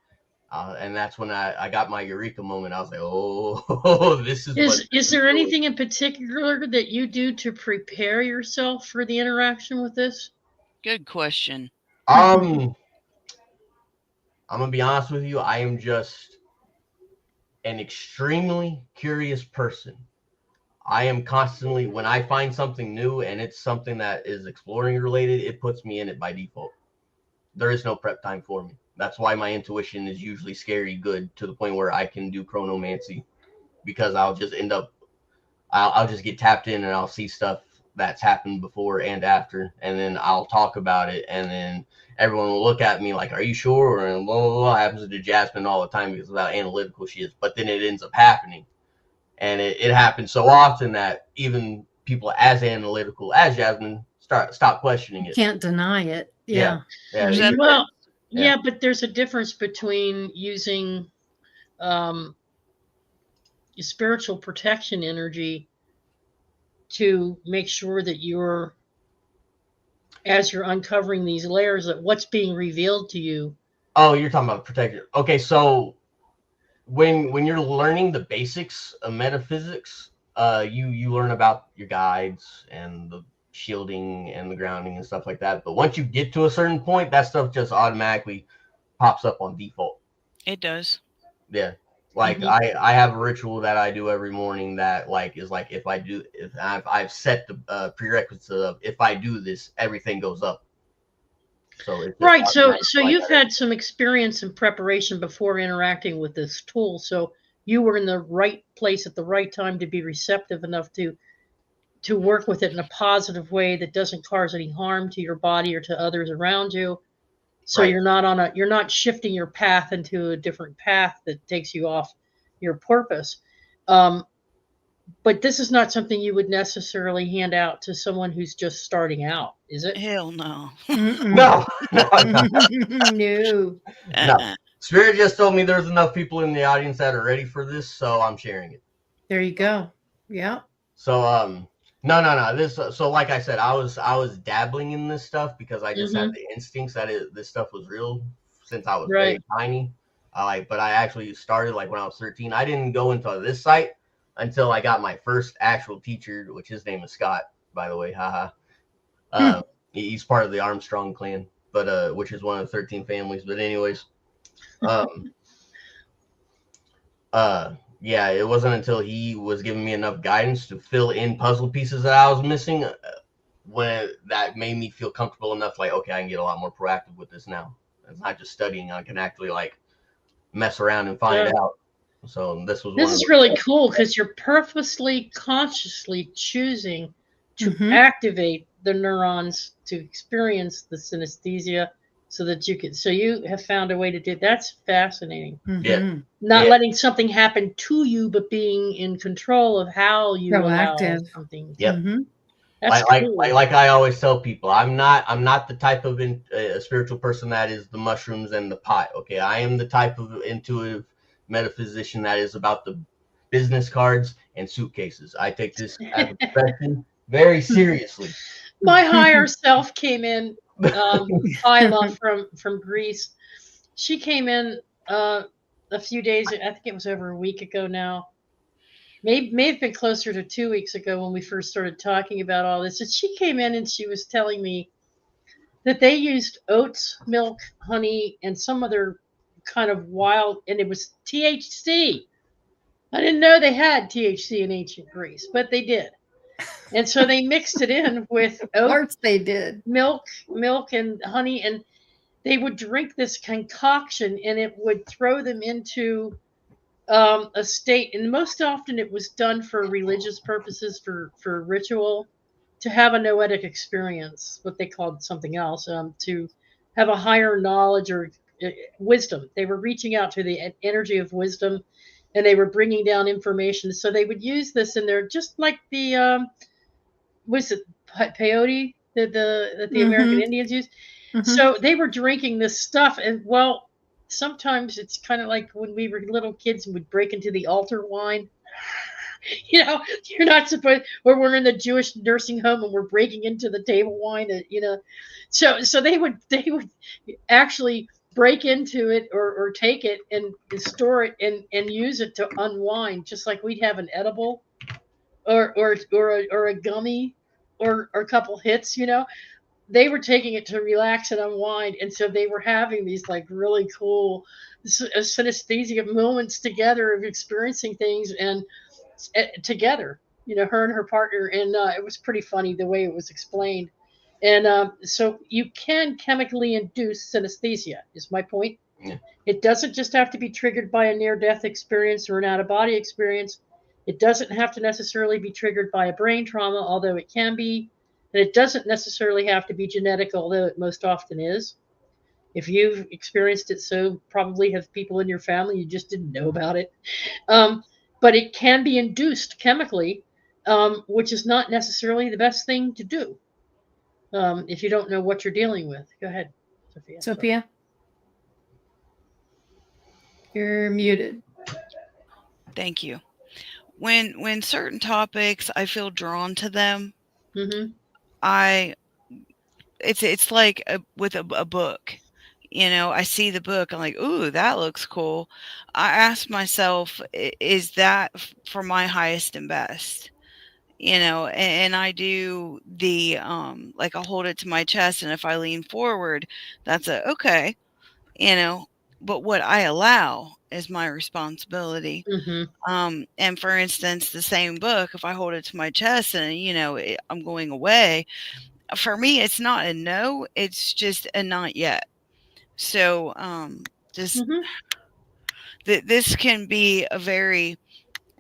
And that's when I got my eureka moment. I was like, oh, this is. Is there anything in particular that you do to prepare yourself for the interaction with this? Good question. I'm gonna be honest with you. I am just an extremely curious person. I am constantly, when I find something new and it's something that is exploring related, it puts me in it by default. There is no prep time for me. That's why my intuition is usually scary good, to the point where I can do chronomancy, because I'll just end up, I'll just get tapped in and I'll see stuff that's happened before and after, and then I'll talk about it, and then everyone will look at me like, are you sure? And blah, blah, blah. Happens to Jasmine all the time because of how analytical she is, but then it ends up happening. And it happens so often that even people as analytical as Jasmine stop questioning it. Can't deny it. Yeah. Well, yeah, but there's a difference between using spiritual protection energy to make sure that as you're uncovering these layers, that what's being revealed to you. Oh, you're talking about protector. Okay, so when you're learning the basics of metaphysics, you learn about your guides and the shielding and the grounding and stuff like that. But once you get to a certain point, that stuff just automatically pops up on default. It does. Yeah. Like I have a ritual that I do every morning that is like, if I've set the prerequisites of, if I do this, everything goes up. So it's right. So you've had some experience and preparation before interacting with this tool. So you were in the right place at the right time to be receptive enough to work with it in a positive way that doesn't cause any harm to your body or to others around you. So you're not shifting your path into a different path that takes you off your purpose. But this is not something you would necessarily hand out to someone who's just starting out, is it? Hell no. No. No. Spirit just told me there's enough people in the audience that are ready for this, so I'm sharing it. There you go. Yeah. So no. This so like I said, I was dabbling in this stuff because I just had the instincts that this stuff was real since I was very tiny. But I actually started like when I was 13. I didn't go into this site until I got my first actual teacher, which his name is Scott, by the way. Haha. He's part of the Armstrong clan, but which is one of the 13 families. But anyways, yeah, it wasn't until he was giving me enough guidance to fill in puzzle pieces that I was missing when that made me feel comfortable enough. Like, okay, I can get a lot more proactive with this now. It's not just studying; I can actually like mess around and find it out. So this was This one of is those. really cool because you're purposely, consciously choosing to Mhm. activate the neurons to experience the synesthesia, so that you can. So you have found a way to do. That's fascinating. Yeah, Mhm. Not yeah, letting something happen to you, but being in control of how you allow Proactive. something. yep. Mhm. That's cool. Like I always tell people, I'm not the type of spiritual person that is the mushrooms and the pot. Okay, I am the type of intuitive metaphysician that is about the business cards and suitcases. I take this as a profession very seriously. My higher self came in, Isla from Greece. She came in a few days. I think it was over a week ago now. May have been closer to 2 weeks ago when we first started talking about all this. And she came in and she was telling me that they used oats, milk, honey, and some other kind of wild, and it was THC. I didn't know they had THC in ancient Greece, but they did. And so they mixed it in with Of oat course they did. milk and honey, and they would drink this concoction, and it would throw them into a state. And most often it was done for religious purposes, for ritual, to have a noetic experience, what they called something else, to have a higher knowledge or wisdom. They were reaching out to the energy of wisdom, and they were bringing down information. So they would use this in there, just like the was it peyote that the American Mhm. Indians use. Mhm. So they were drinking this stuff, and well, sometimes it's kind of like when we were little kids and would break into the altar wine. You're not supposed. Or we're in the Jewish nursing home and we're breaking into the table wine. So they would actually break into it, or take it and store it and use it to unwind, just like we'd have an edible or a gummy or a couple hits. They were taking it to relax and unwind, and so they were having these like really cool synesthesia moments together of experiencing things and together. Her and her partner, and it was pretty funny the way it was explained. And so you can chemically induce synesthesia, is my point. Yeah. It doesn't just have to be triggered by a near-death experience or an out-of-body experience. It doesn't have to necessarily be triggered by a brain trauma, although it can be. And it doesn't necessarily have to be genetic, although it most often is. If you've experienced it, so probably have people in your family, you just didn't know about it. But it can be induced chemically, which is not necessarily the best thing to do if you don't know what you're dealing with. Go ahead, Sophia. Sorry. Sophia, you're muted. Thank you. When certain topics I feel drawn to them, Mm-hmm. it's like with a book. I see the book, I'm like, ooh, that looks cool. I ask myself, is that for my highest and best? And I do the like I'll hold it to my chest, and if I lean forward, that's okay, but what I allow is my responsibility. Mm-hmm. And for instance, the same book, if I hold it to my chest and I'm going away, for me it's not a no, it's just a not yet. So just Mm-hmm. this can be a very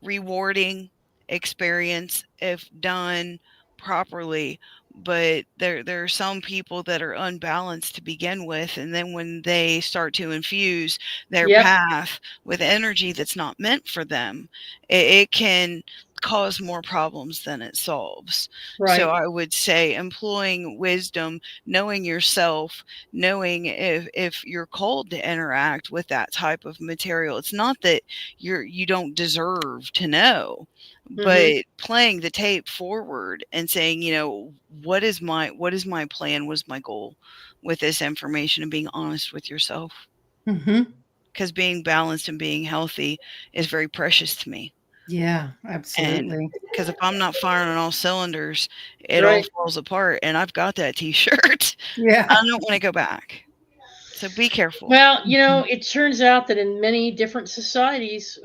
rewarding experience if done properly, but there are some people that are unbalanced to begin with, and then when they start to infuse their Yep. path with energy that's not meant for them, it can cause more problems than it solves. So Right. I would say employing wisdom, knowing yourself, knowing if you're called to interact with that type of material. It's not that you don't deserve to know, Mm-hmm. but playing the tape forward and saying, what is my plan, what is my goal with this information, and being honest with yourself, Mhm. because being balanced and being healthy is very precious to me. Yeah, And absolutely. because if I'm not firing on all cylinders, it all Right. falls apart. And I've got that t-shirt. Yeah. I don't want to go back. So be careful. Well, it turns out that in many different societies,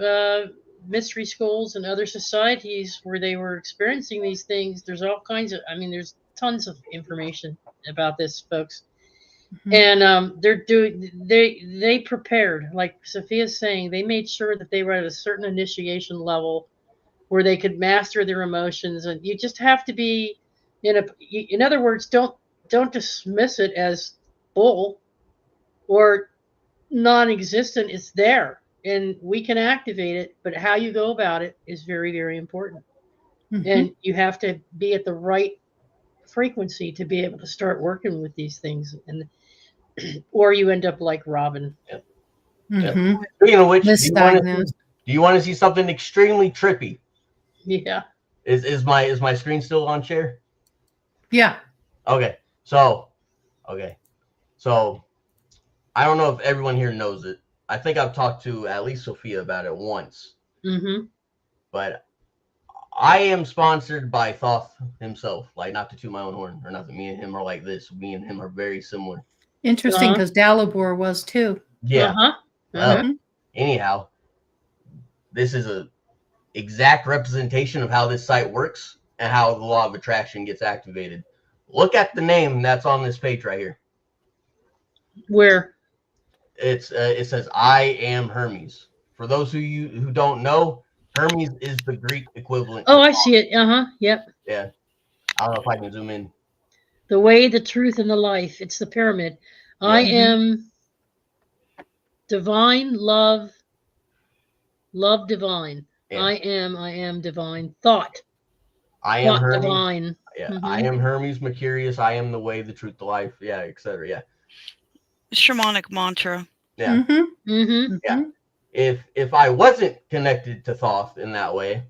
mystery schools and other societies where they were experiencing these things, there's all kinds of, there's tons of information about this, folks. And they prepared, like Sophia's saying, they made sure that they were at a certain initiation level where they could master their emotions. And you just have to be in other words, don't dismiss it as bull or non-existent. It's there and we can activate it, but how you go about it is very, very important. And you have to be at the right frequency to be able to start working with these things, and or you end up like Robin. Yep. Mm-hmm. Speaking of which, do Misdiagnosed. you want to see something extremely trippy? Yeah. Is my screen still on share? Yeah. Okay. So I don't know if everyone here knows it. I think I've talked to at least Sophia about it once. Mm-hmm. But I am sponsored by Thoth himself. Like, not to toot my own horn or nothing. Me and him are like this. Me and him are very similar. Interesting, because Dalibor was too. Yeah. Uh-huh. Anyhow, this is a exact representation of how this site works and how the law of attraction gets activated. Look at the name that's on this page right here. Where? It says I am Hermes. For those who don't know, Hermes is the Greek equivalent. Oh, I see it. Uh-huh. Yep. Yeah. I don't know if I can zoom in. The way, the truth, and the life. It's the pyramid. Yeah. I am divine, love divine. Yeah. I am divine. Thought. I am Hermes. Divine. Yeah. I am Hermes Mercurius. I am the way, the truth, the life. Yeah, etc. Yeah. Shamanic mantra. Yeah. Yeah. If I wasn't connected to Thoth in that way,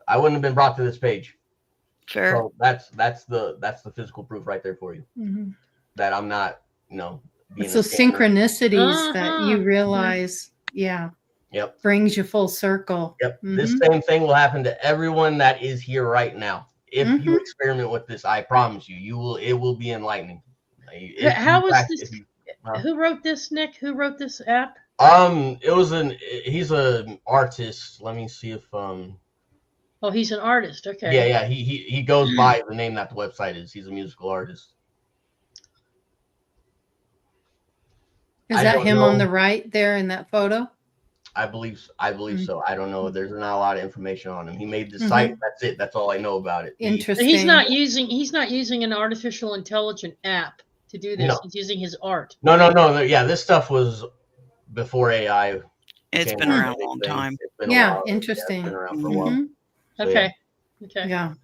I wouldn't have been brought to this page. Fair. So that's the physical proof right there for you. That I'm not, being It's those synchronicities that you realize, Yep. brings you full circle. Yep. This same thing will happen to everyone that is here right now. If you experiment with this, I promise you, it will be enlightening. How was this? Who wrote this, Nick? Who wrote this app? He's an artist. Let me see if Oh, he's an artist. Okay. Yeah. He goes by the name that the website is. He's a musical artist. Is that him on the right there in that photo? I believe so. I don't know. There's not a lot of information on him. He made the site. That's it. That's all I know about it. Interesting. He's not using an artificial intelligent app to do this. No. He's using his art. No. Yeah, this stuff was before AI. It's been around a long time. Interesting. Yeah, it's been around for a while. So, okay. Yeah.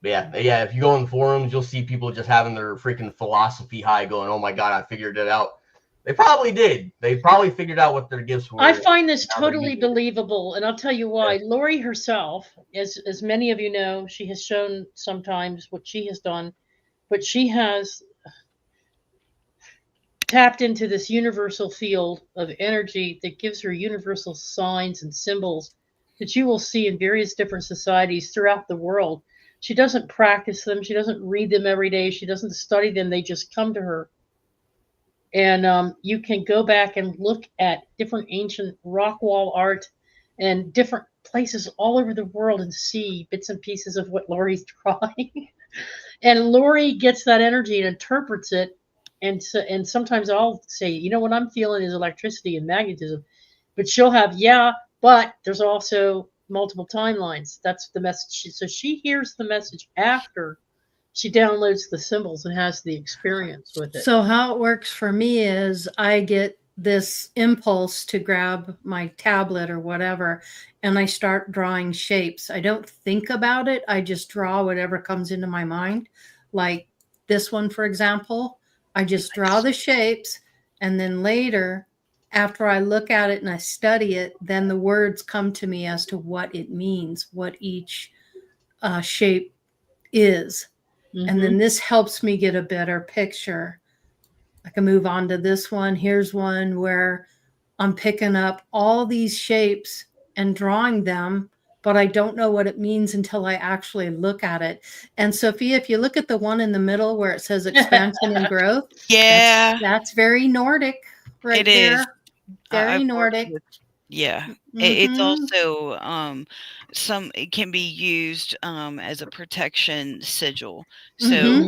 Yeah. If you go in forums, you'll see people just having their freaking philosophy high, going, "Oh my god, I figured it out." They probably did. They probably figured out what their gifts were. I find this totally believable, and I'll tell you why. Yeah. Lori herself, as many of you know, she has shown sometimes what she has done, but she has tapped into this universal field of energy that gives her universal signs and symbols that you will see in various different societies throughout the world. She doesn't practice them. She doesn't read them every day. She doesn't study them. They just come to her. And you can go back and look at different ancient rock wall art and different places all over the world and see bits and pieces of what Lori's drawing. And Lori gets that energy and interprets it. And sometimes I'll say, what I'm feeling is electricity and magnetism. But she'll have, but there's also multiple timelines. That's the message. So she hears the message after she downloads the symbols and has the experience with it. So how it works for me is I get this impulse to grab my tablet or whatever, and I start drawing shapes. I don't think about it. I just draw whatever comes into my mind. Like this one, for example, I just draw the shapes, and then later, after I look at it and I study it, then the words come to me as to what it means, what each shape is. And then this helps me get a better picture. I can move on to this one. Here's one where I'm picking up all these shapes and drawing them, but I don't know what it means until I actually look at it. And Sophia, if you look at the one in the middle where it says expansion and growth, that's very Nordic right there. Very Nordic. It's also it can be used as a protection sigil. So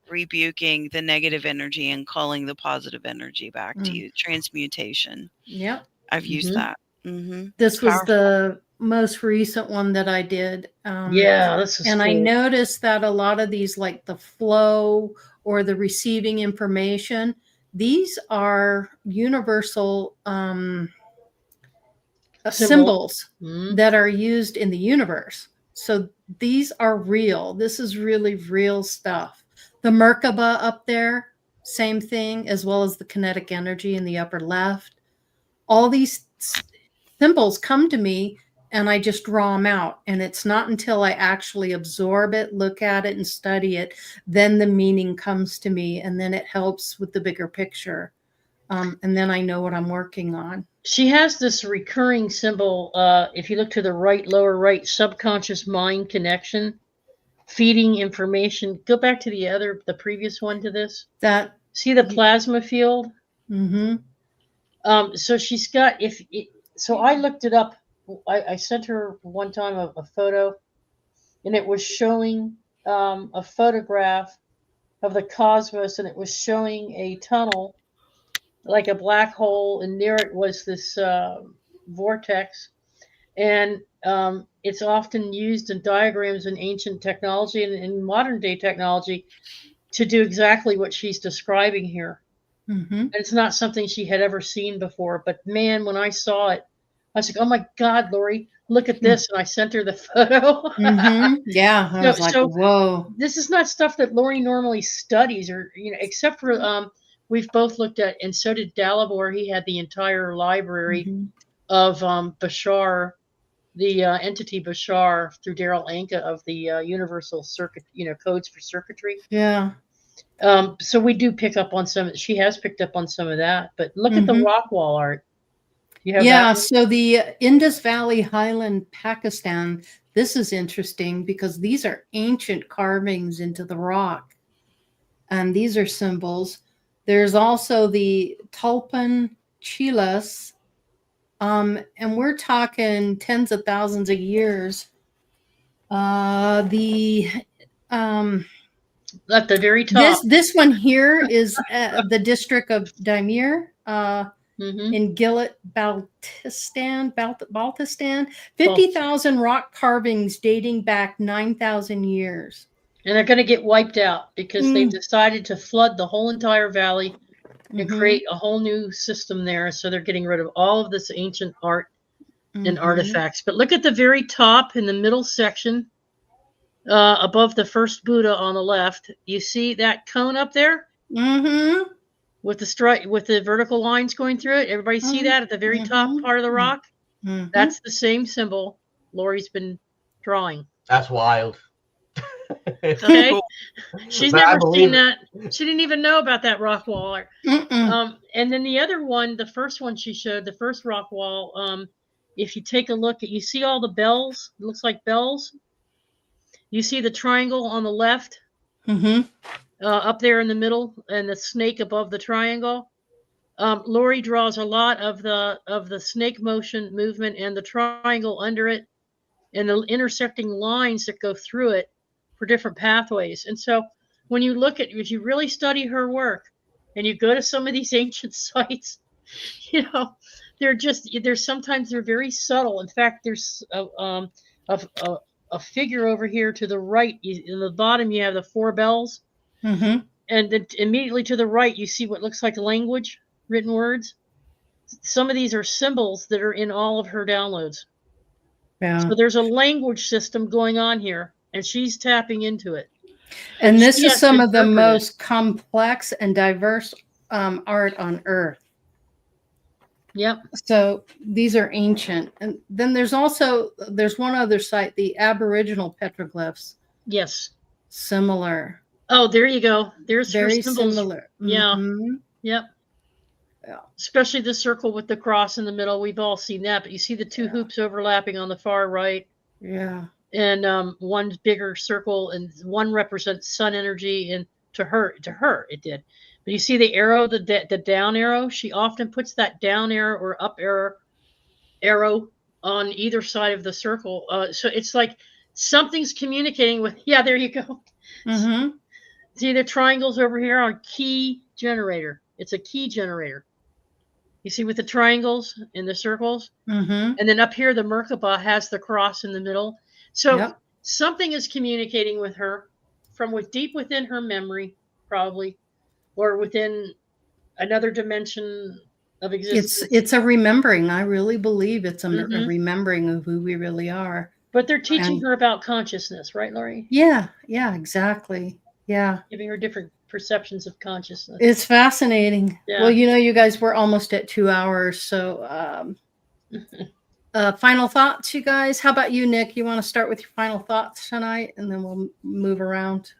rebuking the negative energy and calling the positive energy back to Mm. you. Transmutation. Yep. I've used Mhm. that. Mm-hmm. This was Powerful. the most recent one that I did. Yeah, this is And I cool. noticed that a lot of these, like the flow or the receiving information, these are universal symbols Mhm. that are used in the universe. So these are real. This is really real stuff. The Merkaba up there, same thing, as well as the kinetic energy in the upper left. All these symbols come to me and I just draw them out. And it's not until I actually absorb it, look at it, and study it, then the meaning comes to me. And then it helps with the bigger picture. And then I know what I'm working on. She has this recurring symbol. If you look to the right, lower right, subconscious mind connection, feeding information. Go back to the previous one to this. That, See the plasma field? mm-hmm. So she's got, so I looked it up. I sent her one time a photo, and it was showing a photograph of the cosmos, and it was showing a tunnel, like a black hole, and near it was this vortex. And it's often used in diagrams in ancient technology and in modern day technology to do exactly what she's describing here. Mm-hmm. And it's not something she had ever seen before. But man, when I saw it, I was like, "Oh my God, Lori, look at this!" And I sent her the photo. Mm-hmm. Yeah, I was like, So whoa. this is not stuff that Lori normally studies, or except for we've both looked at, and so did Dalibor. He had the entire library Mm-hmm. of Bashar, the entity Bashar, through Daryl Anka of the Universal Circuit, codes for circuitry. Yeah. So we do pick up on some. She has picked up on some of that. But look at the Mhm. rock wall art. You have Yeah, that? so the Indus Valley, Highland, Pakistan, this is interesting because these are ancient carvings into the rock. And these are symbols. There's also the Tulpan Chilas, and we're talking tens of thousands of years. The At the very top. this one here is the district of Daimir. Mm-hmm. In Gillit, Baltistan, 50,000 rock carvings dating back 9,000 years. And they're going to get wiped out because they've decided to flood the whole entire valley and create a whole new system there. So they're getting rid of all of this ancient art and artifacts. But look at the very top in the middle section, above the first Buddha on the left. You see that cone up there? Mm-hmm. With the vertical lines going through it. Everybody see that at the very top part of the rock? Mm-hmm. That's the same symbol Lori's been drawing. That's wild. Okay. Cool. She's But I never seen believe that. She didn't even know about that rock wall art. Mm-mm. And then the other one, the first one she showed, the first rock wall, if you take a look at, you see all the bells? It looks like bells. You see the triangle on the left, Mm-hmm. up there in the middle, and the snake above the triangle. Lori draws a lot of the snake motion movement and the triangle under it, and the intersecting lines that go through it for different pathways. And so when you look at, if you really study her work and you go to some of these ancient sites, sometimes they're very subtle. In fact, there's a figure over here to the right. In the bottom, you have the four bells. Mm-hmm. And then immediately to the right, you see what looks like language, written words. Some of these are symbols that are in all of her downloads. Yeah. So there's a language system going on here, and she's tapping into it. And this She is has some to of the interpret it. most complex and diverse art on Earth. Yep. So these are ancient. And then there's one other site, the Aboriginal petroglyphs. Yes. Similar. Oh, there you go. There's her Very symbols. similar. Yeah. Mm-hmm. Yep. Yeah. Especially the circle with the cross in the middle. We've all seen that, but you see the two hoops overlapping on the far right. Yeah. And one bigger circle, and one represents sun energy, and to her it did. But you see the arrow, the down arrow. She often puts that down arrow or up arrow on either side of the circle. So it's like something's communicating with. Yeah, there you go. Mm-hmm. See the triangles over here on key generator. It's a key generator. You see with the triangles and the circles? Mm-hmm. And then up here, the Merkaba has the cross in the middle. So Yep. something is communicating with her from deep within her memory, probably, or within another dimension of existence. It's a remembering. I really believe it's a Mhm. remembering of who we really are. But they're teaching And- her about consciousness, right, Laurie? Yeah, exactly. Yeah. Giving her different perceptions of consciousness. It's fascinating. Yeah. Well, you guys, we're almost at 2 hours. So final thoughts, you guys. How about you, Nick? You want to start with your final thoughts tonight, and then we'll move around.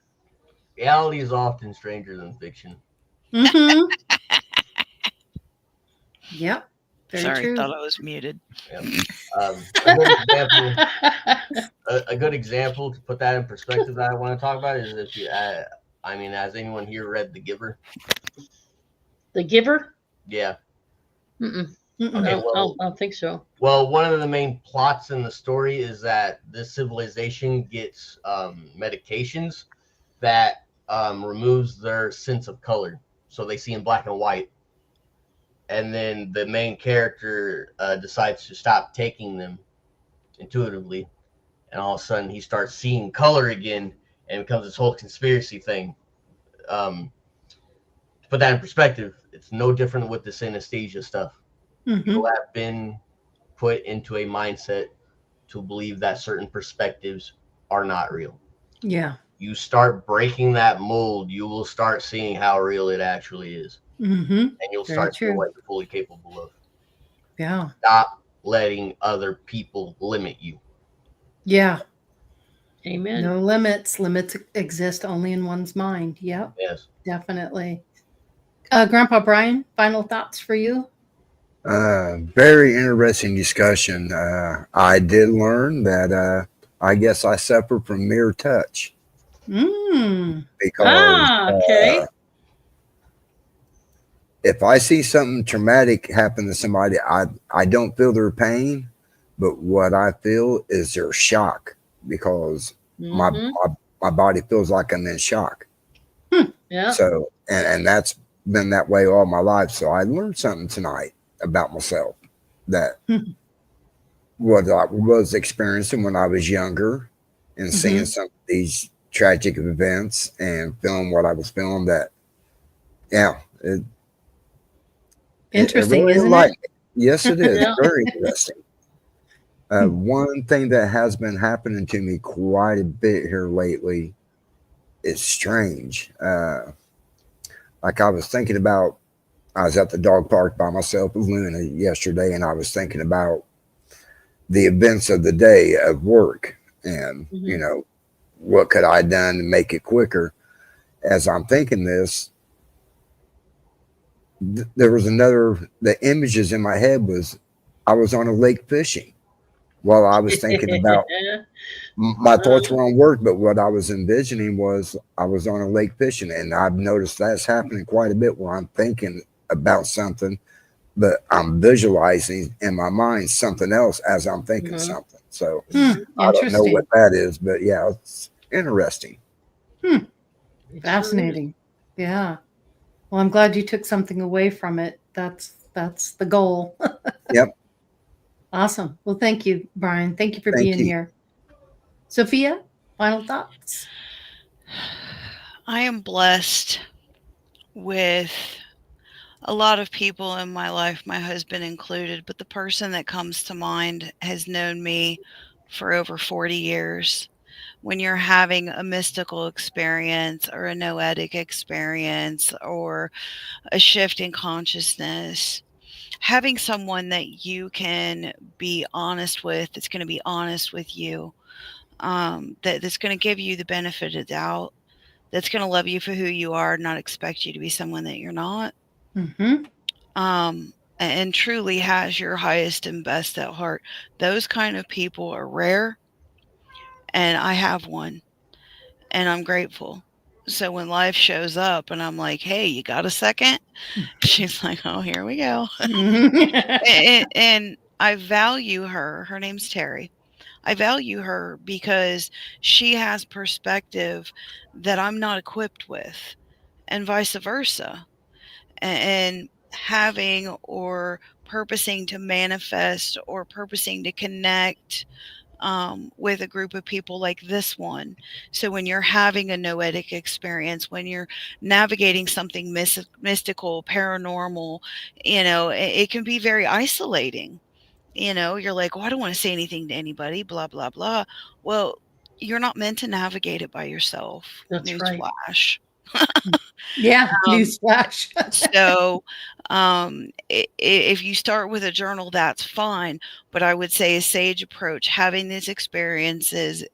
Reality is often stranger than fiction. Mm-hmm. Yep. Very Sorry, true. thought I was muted. Yep. A good example to put that in perspective that I want to talk about is if you, has anyone here read The Giver? The Giver? Yeah. Mm-mm. Okay, I don't think so. Well, one of the main plots in the story is that this civilization gets medications that removes their sense of color, so they see in black and white. And then the main character decides to stop taking them intuitively, and all of a sudden he starts seeing color again, and it becomes this whole conspiracy thing. To put that in perspective, it's no different with the synesthesia stuff. Mm-hmm. People have been put into a mindset to believe that certain perspectives are not real. Yeah. You start breaking that mold, you will start seeing how real it actually is. Mm-hmm. And you'll Very start seeing true. what you're fully capable of. Yeah. Stop letting other people limit you. Yeah. Amen. No limits. Limits exist only in one's mind. Yep. Yes. Definitely. Grandpa Brian, final thoughts for you? Very interesting discussion. I did learn that I guess I suffer from mere touch because okay. if I see something traumatic happen to somebody, I don't feel their pain, but what I feel is their shock because Mhm. my body feels like I'm in shock. Yeah. So and that's been that way all my life. So I learned something tonight about myself that what I was experiencing when I was younger and seeing some of these tragic events and feeling what I was feeling that, yeah. Interesting, really isn't enlightening. it? Yes, it is. Yeah. Very interesting. One thing that has been happening to me quite a bit here lately is strange. Like I was thinking about, I was at the dog park by myself with Luna yesterday, and I was thinking about the events of the day of work and, what could I have done to make it quicker? As I'm thinking this, there was the images in my head was I was on a lake fishing while I was thinking about my thoughts were on work, but what I was envisioning was I was on a lake fishing, and I've noticed that's happening quite a bit where I'm thinking about something, but I'm visualizing in my mind something else as I'm thinking something. So I don't know what that is, but yeah, it's interesting. Fascinating. Yeah. Well, I'm glad you took something away from it. That's the goal. Yep. Awesome. Well, thank you, Brian. Thank you for being here. Sophia, final thoughts? I am blessed with a lot of people in my life, my husband included, but the person that comes to mind has known me for over 40 years. When you're having a mystical experience or a noetic experience or a shift in consciousness, having someone that you can be honest with, that's going to be honest with you, that's going to give you the benefit of doubt, that's going to love you for who you are, not expect you to be someone that you're not. And truly has your highest and best at heart. Those kind of people are rare, and I have one, and I'm grateful. So when life shows up and I'm like, hey, you got a second? She's like, oh, here we go. And I value her. Her name's Terry. I value her because she has perspective that I'm not equipped with, and vice versa. And having or purposing to manifest or purposing to connect with a group of people like this one. So when you're having a noetic experience, when you're navigating something mystical, paranormal, it can be very isolating. You're like, well, I don't want to say anything to anybody, blah, blah, blah. Well, you're not meant to navigate it by yourself. That's right. Newsflash. Yeah, Um, newsflash. So, if you start with a journal, that's fine. But I would say a sage approach, having these experiences,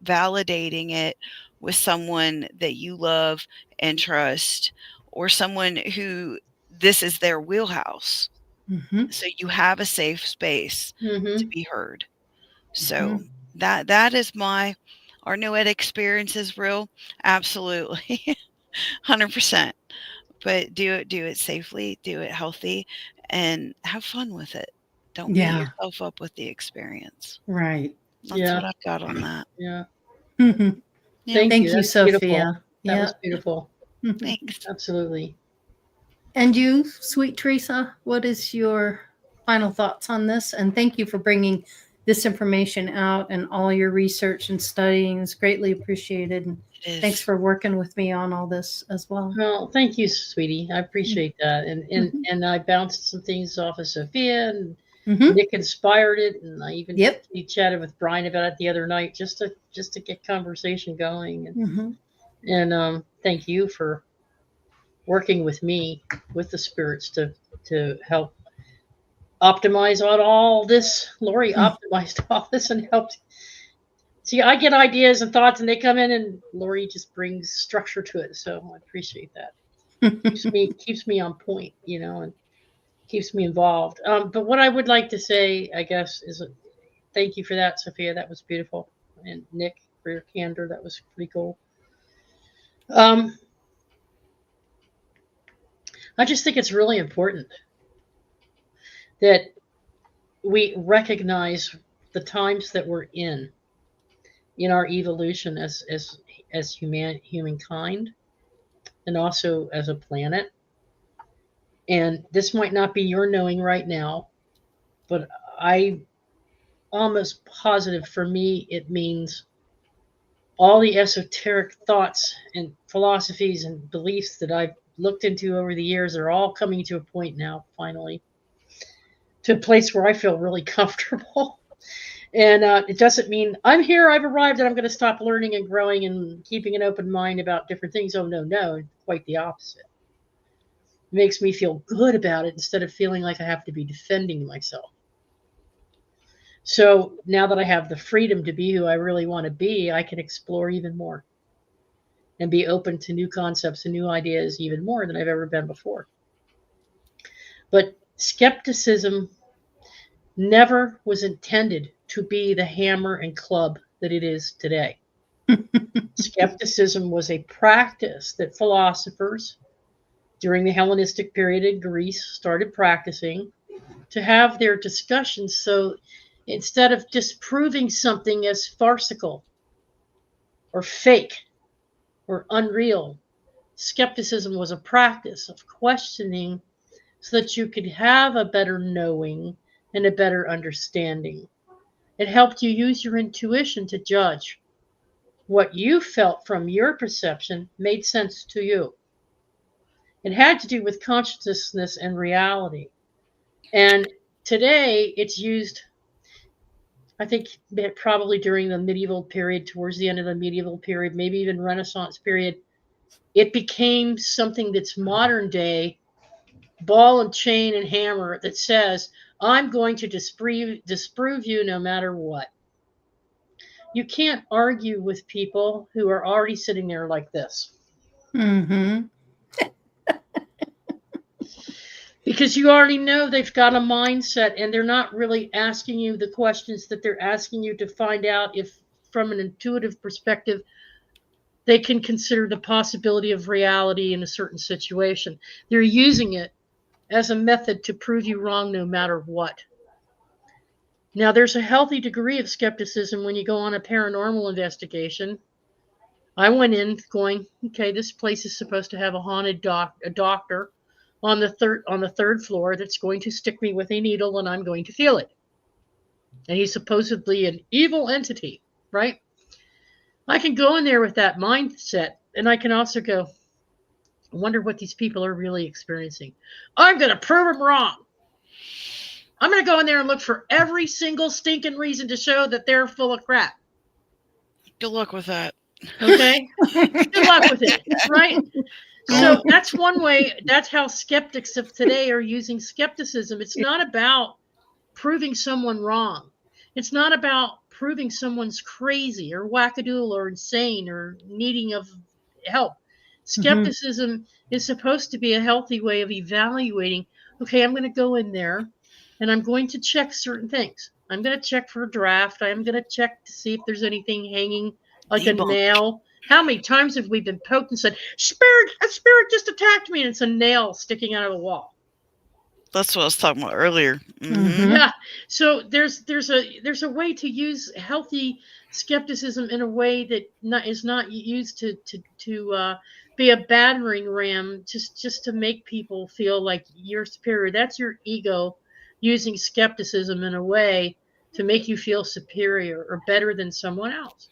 validating it with someone that you love and trust, or someone who this is their wheelhouse. So you have a safe space to be heard. So that is our noetic experience is real. Absolutely. 100%. But do it safely, do it healthy, and have fun with it. Don't beat yourself up with the experience. Right. That's what I've got on that. Yeah. Yeah. Thank you, That's Sophia. beautiful. That was beautiful. Thanks. Absolutely. And you, sweet Teresa, what is your final thoughts on this? And thank you for bringing this information out, and all your research and studying is greatly appreciated. And thanks for working with me on all this as well. Well, thank you, sweetie. I appreciate that. And I bounced some things off of Sophia, and Nick inspired it, and I even chatted with Brian about it the other night just to get conversation going. And thank you for working with me, with the spirits, to help optimize on all this. Lori optimized all this and helped. See, I get ideas and thoughts, and they come in, and Lori just brings structure to it. So I appreciate that. keeps me on point, and keeps me involved. But what I would like to say, I guess, is thank you for that, Sophia. That was beautiful, and Nick, for your candor. That was pretty cool. I just think it's really important that we recognize the times that we're in our evolution as humankind, and also as a planet. And this might not be your knowing right now, but I almost positive, for me, it means all the esoteric thoughts and philosophies and beliefs that I've looked into over the years are all coming to a point now, finally, to a place where I feel really comfortable. And it doesn't mean I'm here, I've arrived, and I'm going to stop learning and growing and keeping an open mind about different things. Oh, no, quite the opposite. It makes me feel good about it instead of feeling like I have to be defending myself. So now that I have the freedom to be who I really want to be, I can explore even more and be open to new concepts and new ideas even more than I've ever been before. But skepticism never was intended to be the hammer and club that it is today. Skepticism was a practice that philosophers during the Hellenistic period in Greece started practicing to have their discussions. So instead of disproving something as farcical or fake or unreal, skepticism was a practice of questioning so that you could have a better knowing and a better understanding. It helped you use your intuition to judge what you felt from your perception made sense to you. It had to do with consciousness and reality. And today it's used, I think, probably during the medieval period, towards the end of the medieval period, maybe even Renaissance period, it became something that's modern day ball and chain and hammer that says, I'm going to disprove you no matter what. You can't argue with people who are already sitting there like this. Because you already know they've got a mindset, and they're not really asking you the questions that they're asking you to find out if, from an intuitive perspective, they can consider the possibility of reality in a certain situation. They're using it as a method to prove you wrong no matter what. Now, there's a healthy degree of skepticism when you go on a paranormal investigation. I went in going, okay, this place is supposed to have a haunted doctor on the third floor that's going to stick me with a needle and I'm going to feel it. And he's supposedly an evil entity, right? I can go in there with that mindset, and I can also go, I wonder what these people are really experiencing. I'm going to prove them wrong. I'm going to go in there and look for every single stinking reason to show that they're full of crap. Good luck with that. Okay? Good luck with it, right? So that's one way. That's how skeptics of today are using skepticism. It's not about proving someone wrong. It's not about proving someone's crazy or wackadoodle or insane or needing of help. Skepticism is supposed to be a healthy way of evaluating, okay, I'm going to go in there and I'm going to check certain things. I'm going to check for a draft. I'm going to check to see if there's anything hanging like a nail. How many times have we been poked and said, a spirit just attacked me, and it's a nail sticking out of the wall? That's what I was talking about earlier. Yeah. So there's a way to use healthy skepticism in a way that is not used to be a battering ram just to make people feel like you're superior. That's your ego using skepticism in a way to make you feel superior or better than someone else.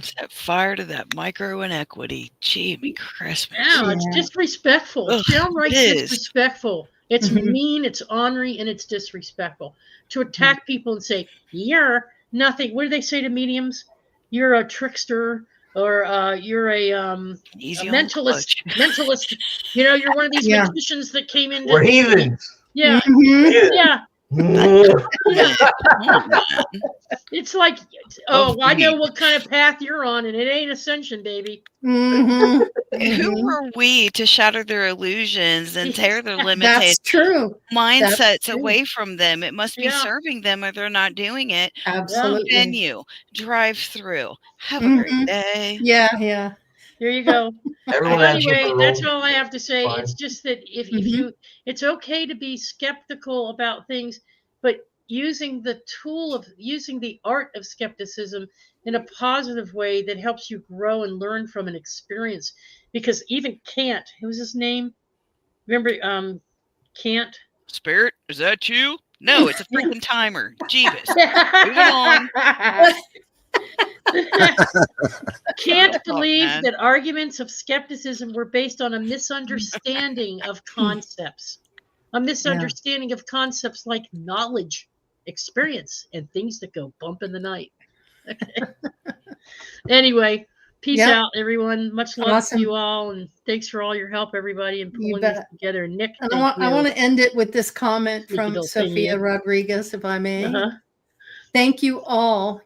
Set fire to that micro inequity. Gee, Christmas. Yeah, it's disrespectful. It's downright disrespectful. It's mean, it's ornery, and it's disrespectful. To attack people and say, you're nothing. What do they say to mediums? You're a trickster, or you're a mentalist. Mentalist. You know, you're one of these magicians that came in. We're heathens. Yeah. Yeah. It's like, I know what kind of path you're on, and it ain't ascension, baby. Who are we to shatter their illusions and tear their limited mindsets away from them? It must be serving them, or they're not doing it. Absolutely. Venue, drive through. Have a great day. Yeah. There you go. Anyway, that's all I have to say. Fine. It's just that if you, it's okay to be skeptical about things, but using the art of skepticism in a positive way that helps you grow and learn from an experience. Because even Kant, who was his name? Remember, Kant? Spirit, is that you? No, it's a freaking timer. Jeebus. Moving on. Kant believed that arguments of skepticism were based on a misunderstanding of concepts. A misunderstanding of concepts like knowledge, experience, and things that go bump in the night. Okay. Anyway, peace out, everyone. Much love to you all, and thanks for all your help, everybody, and pulling this together. Nick, and I want to end it with this comment from Sophia Rodriguez, if I may. Thank you all.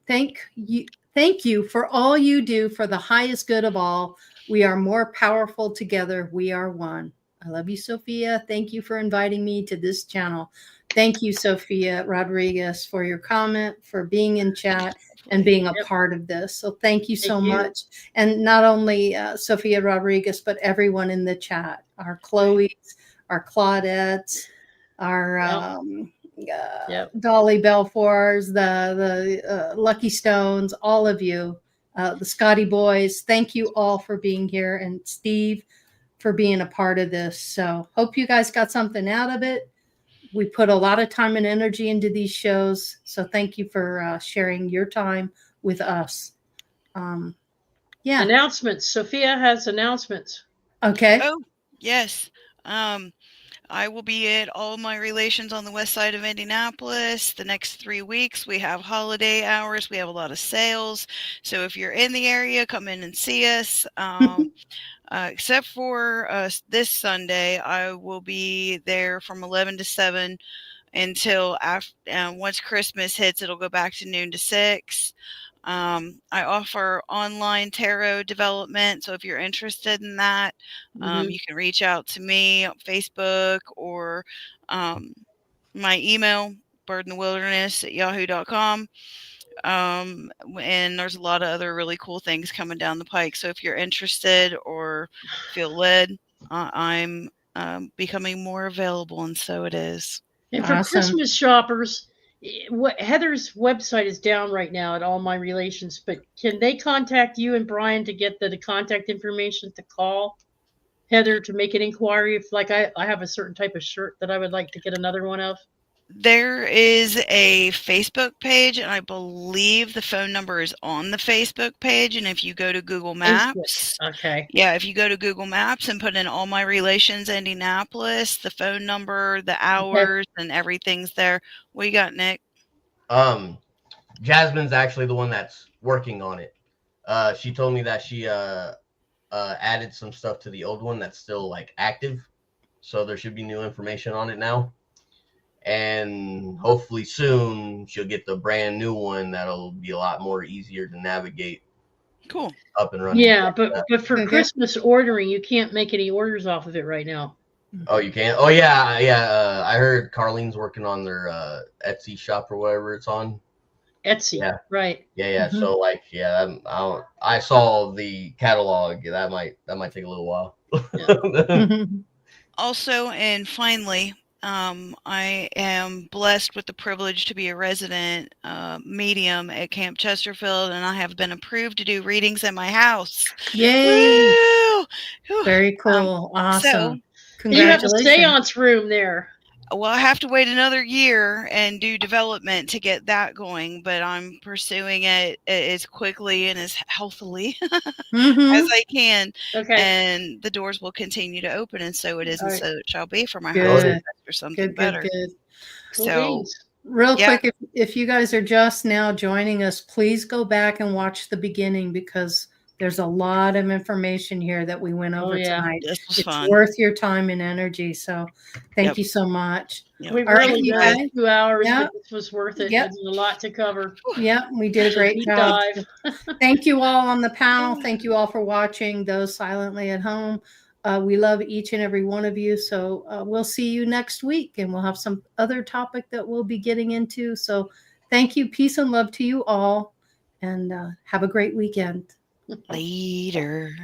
Thank you for all you do for the highest good of all. We are more powerful together. We are one. I love you, Sophia. Thank you for inviting me to this channel. Thank you, Sophia Rodriguez, for your comment, for being in chat and being a part of this. So thank you so much. And not only Sophia Rodriguez, but everyone in the chat, our Chloe's, our Claudettes, our Dolly Belfours, the Lucky Stones, all of you, the Scotty Boys. Thank you all for being here, and Steve for being a part of this. So hope you guys got something out of it. We put a lot of time and energy into these shows. So thank you for sharing your time with us. Announcements. Sophia has announcements. Okay. Oh, yes. I will be at all my relations on the west side of Indianapolis the next 3 weeks. We have holiday hours. We have a lot of sales. So if you're in the area, come in and see us. Except for this Sunday, I will be there from 11 to 7 until after. Once Christmas hits, it'll go back to noon to 6. I offer online tarot development. So if you're interested in that, you can reach out to me on Facebook or my email, birdinthewilderness@yahoo.com. And there's a lot of other really cool things coming down the pike. So if you're interested or feel led, I'm becoming more available, and so it is. And for Christmas shoppers, what Heather's website is down right now at All My Relations, but can they contact you and Brian to get the contact information to call Heather to make an inquiry? If like I have a certain type of shirt that I would like to get another one of. There is a Facebook page, and I believe the phone number is on the Facebook page. And if you go to Google Maps, Okay. yeah, if you go to Google Maps and put in All My Relations Indianapolis, the phone number, the hours, and everything's there. What you got, Nick? Jasmine's actually the one that's working on it. She told me that she added some stuff to the old one that's still like active, so there should be new information on it now. And hopefully soon she'll get the brand new one that'll be a lot more easier to navigate. Cool. Up and running. Yeah, but for Christmas ordering, you can't make any orders off of it right now. Oh, you can't? Oh, yeah, yeah. I heard Carlene's working on their Etsy shop or whatever it's on. Etsy, yeah. Right? Yeah. Mm-hmm. So like, yeah, I saw the catalog. That might take a little while. Yeah. Also, and finally, I am blessed with the privilege to be a resident medium at Camp Chesterfield, and I have been approved to do readings at my house. Yay! Woo! Very cool. Awesome. So, congratulations. You have a seance room there. Well, I have to wait another year and do development to get that going, but I'm pursuing it as quickly and as healthily as I can. Okay. And the doors will continue to open, and so it is, and so it shall be for my good. house or something better. Good. So, real quick, if you guys are just now joining us, please go back and watch the beginning, because there's a lot of information here that we went over tonight. It's fun. Worth your time and energy. So thank you so much. We really did 2 hours, but this was worth it. There's a lot to cover. Yeah, we did a great job. Thank you all on the panel. Thank you all for watching, those silently at home. We love each and every one of you. So we'll see you next week, and we'll have some other topic that we'll be getting into. So thank you. Peace and love to you all, and have a great weekend. Later.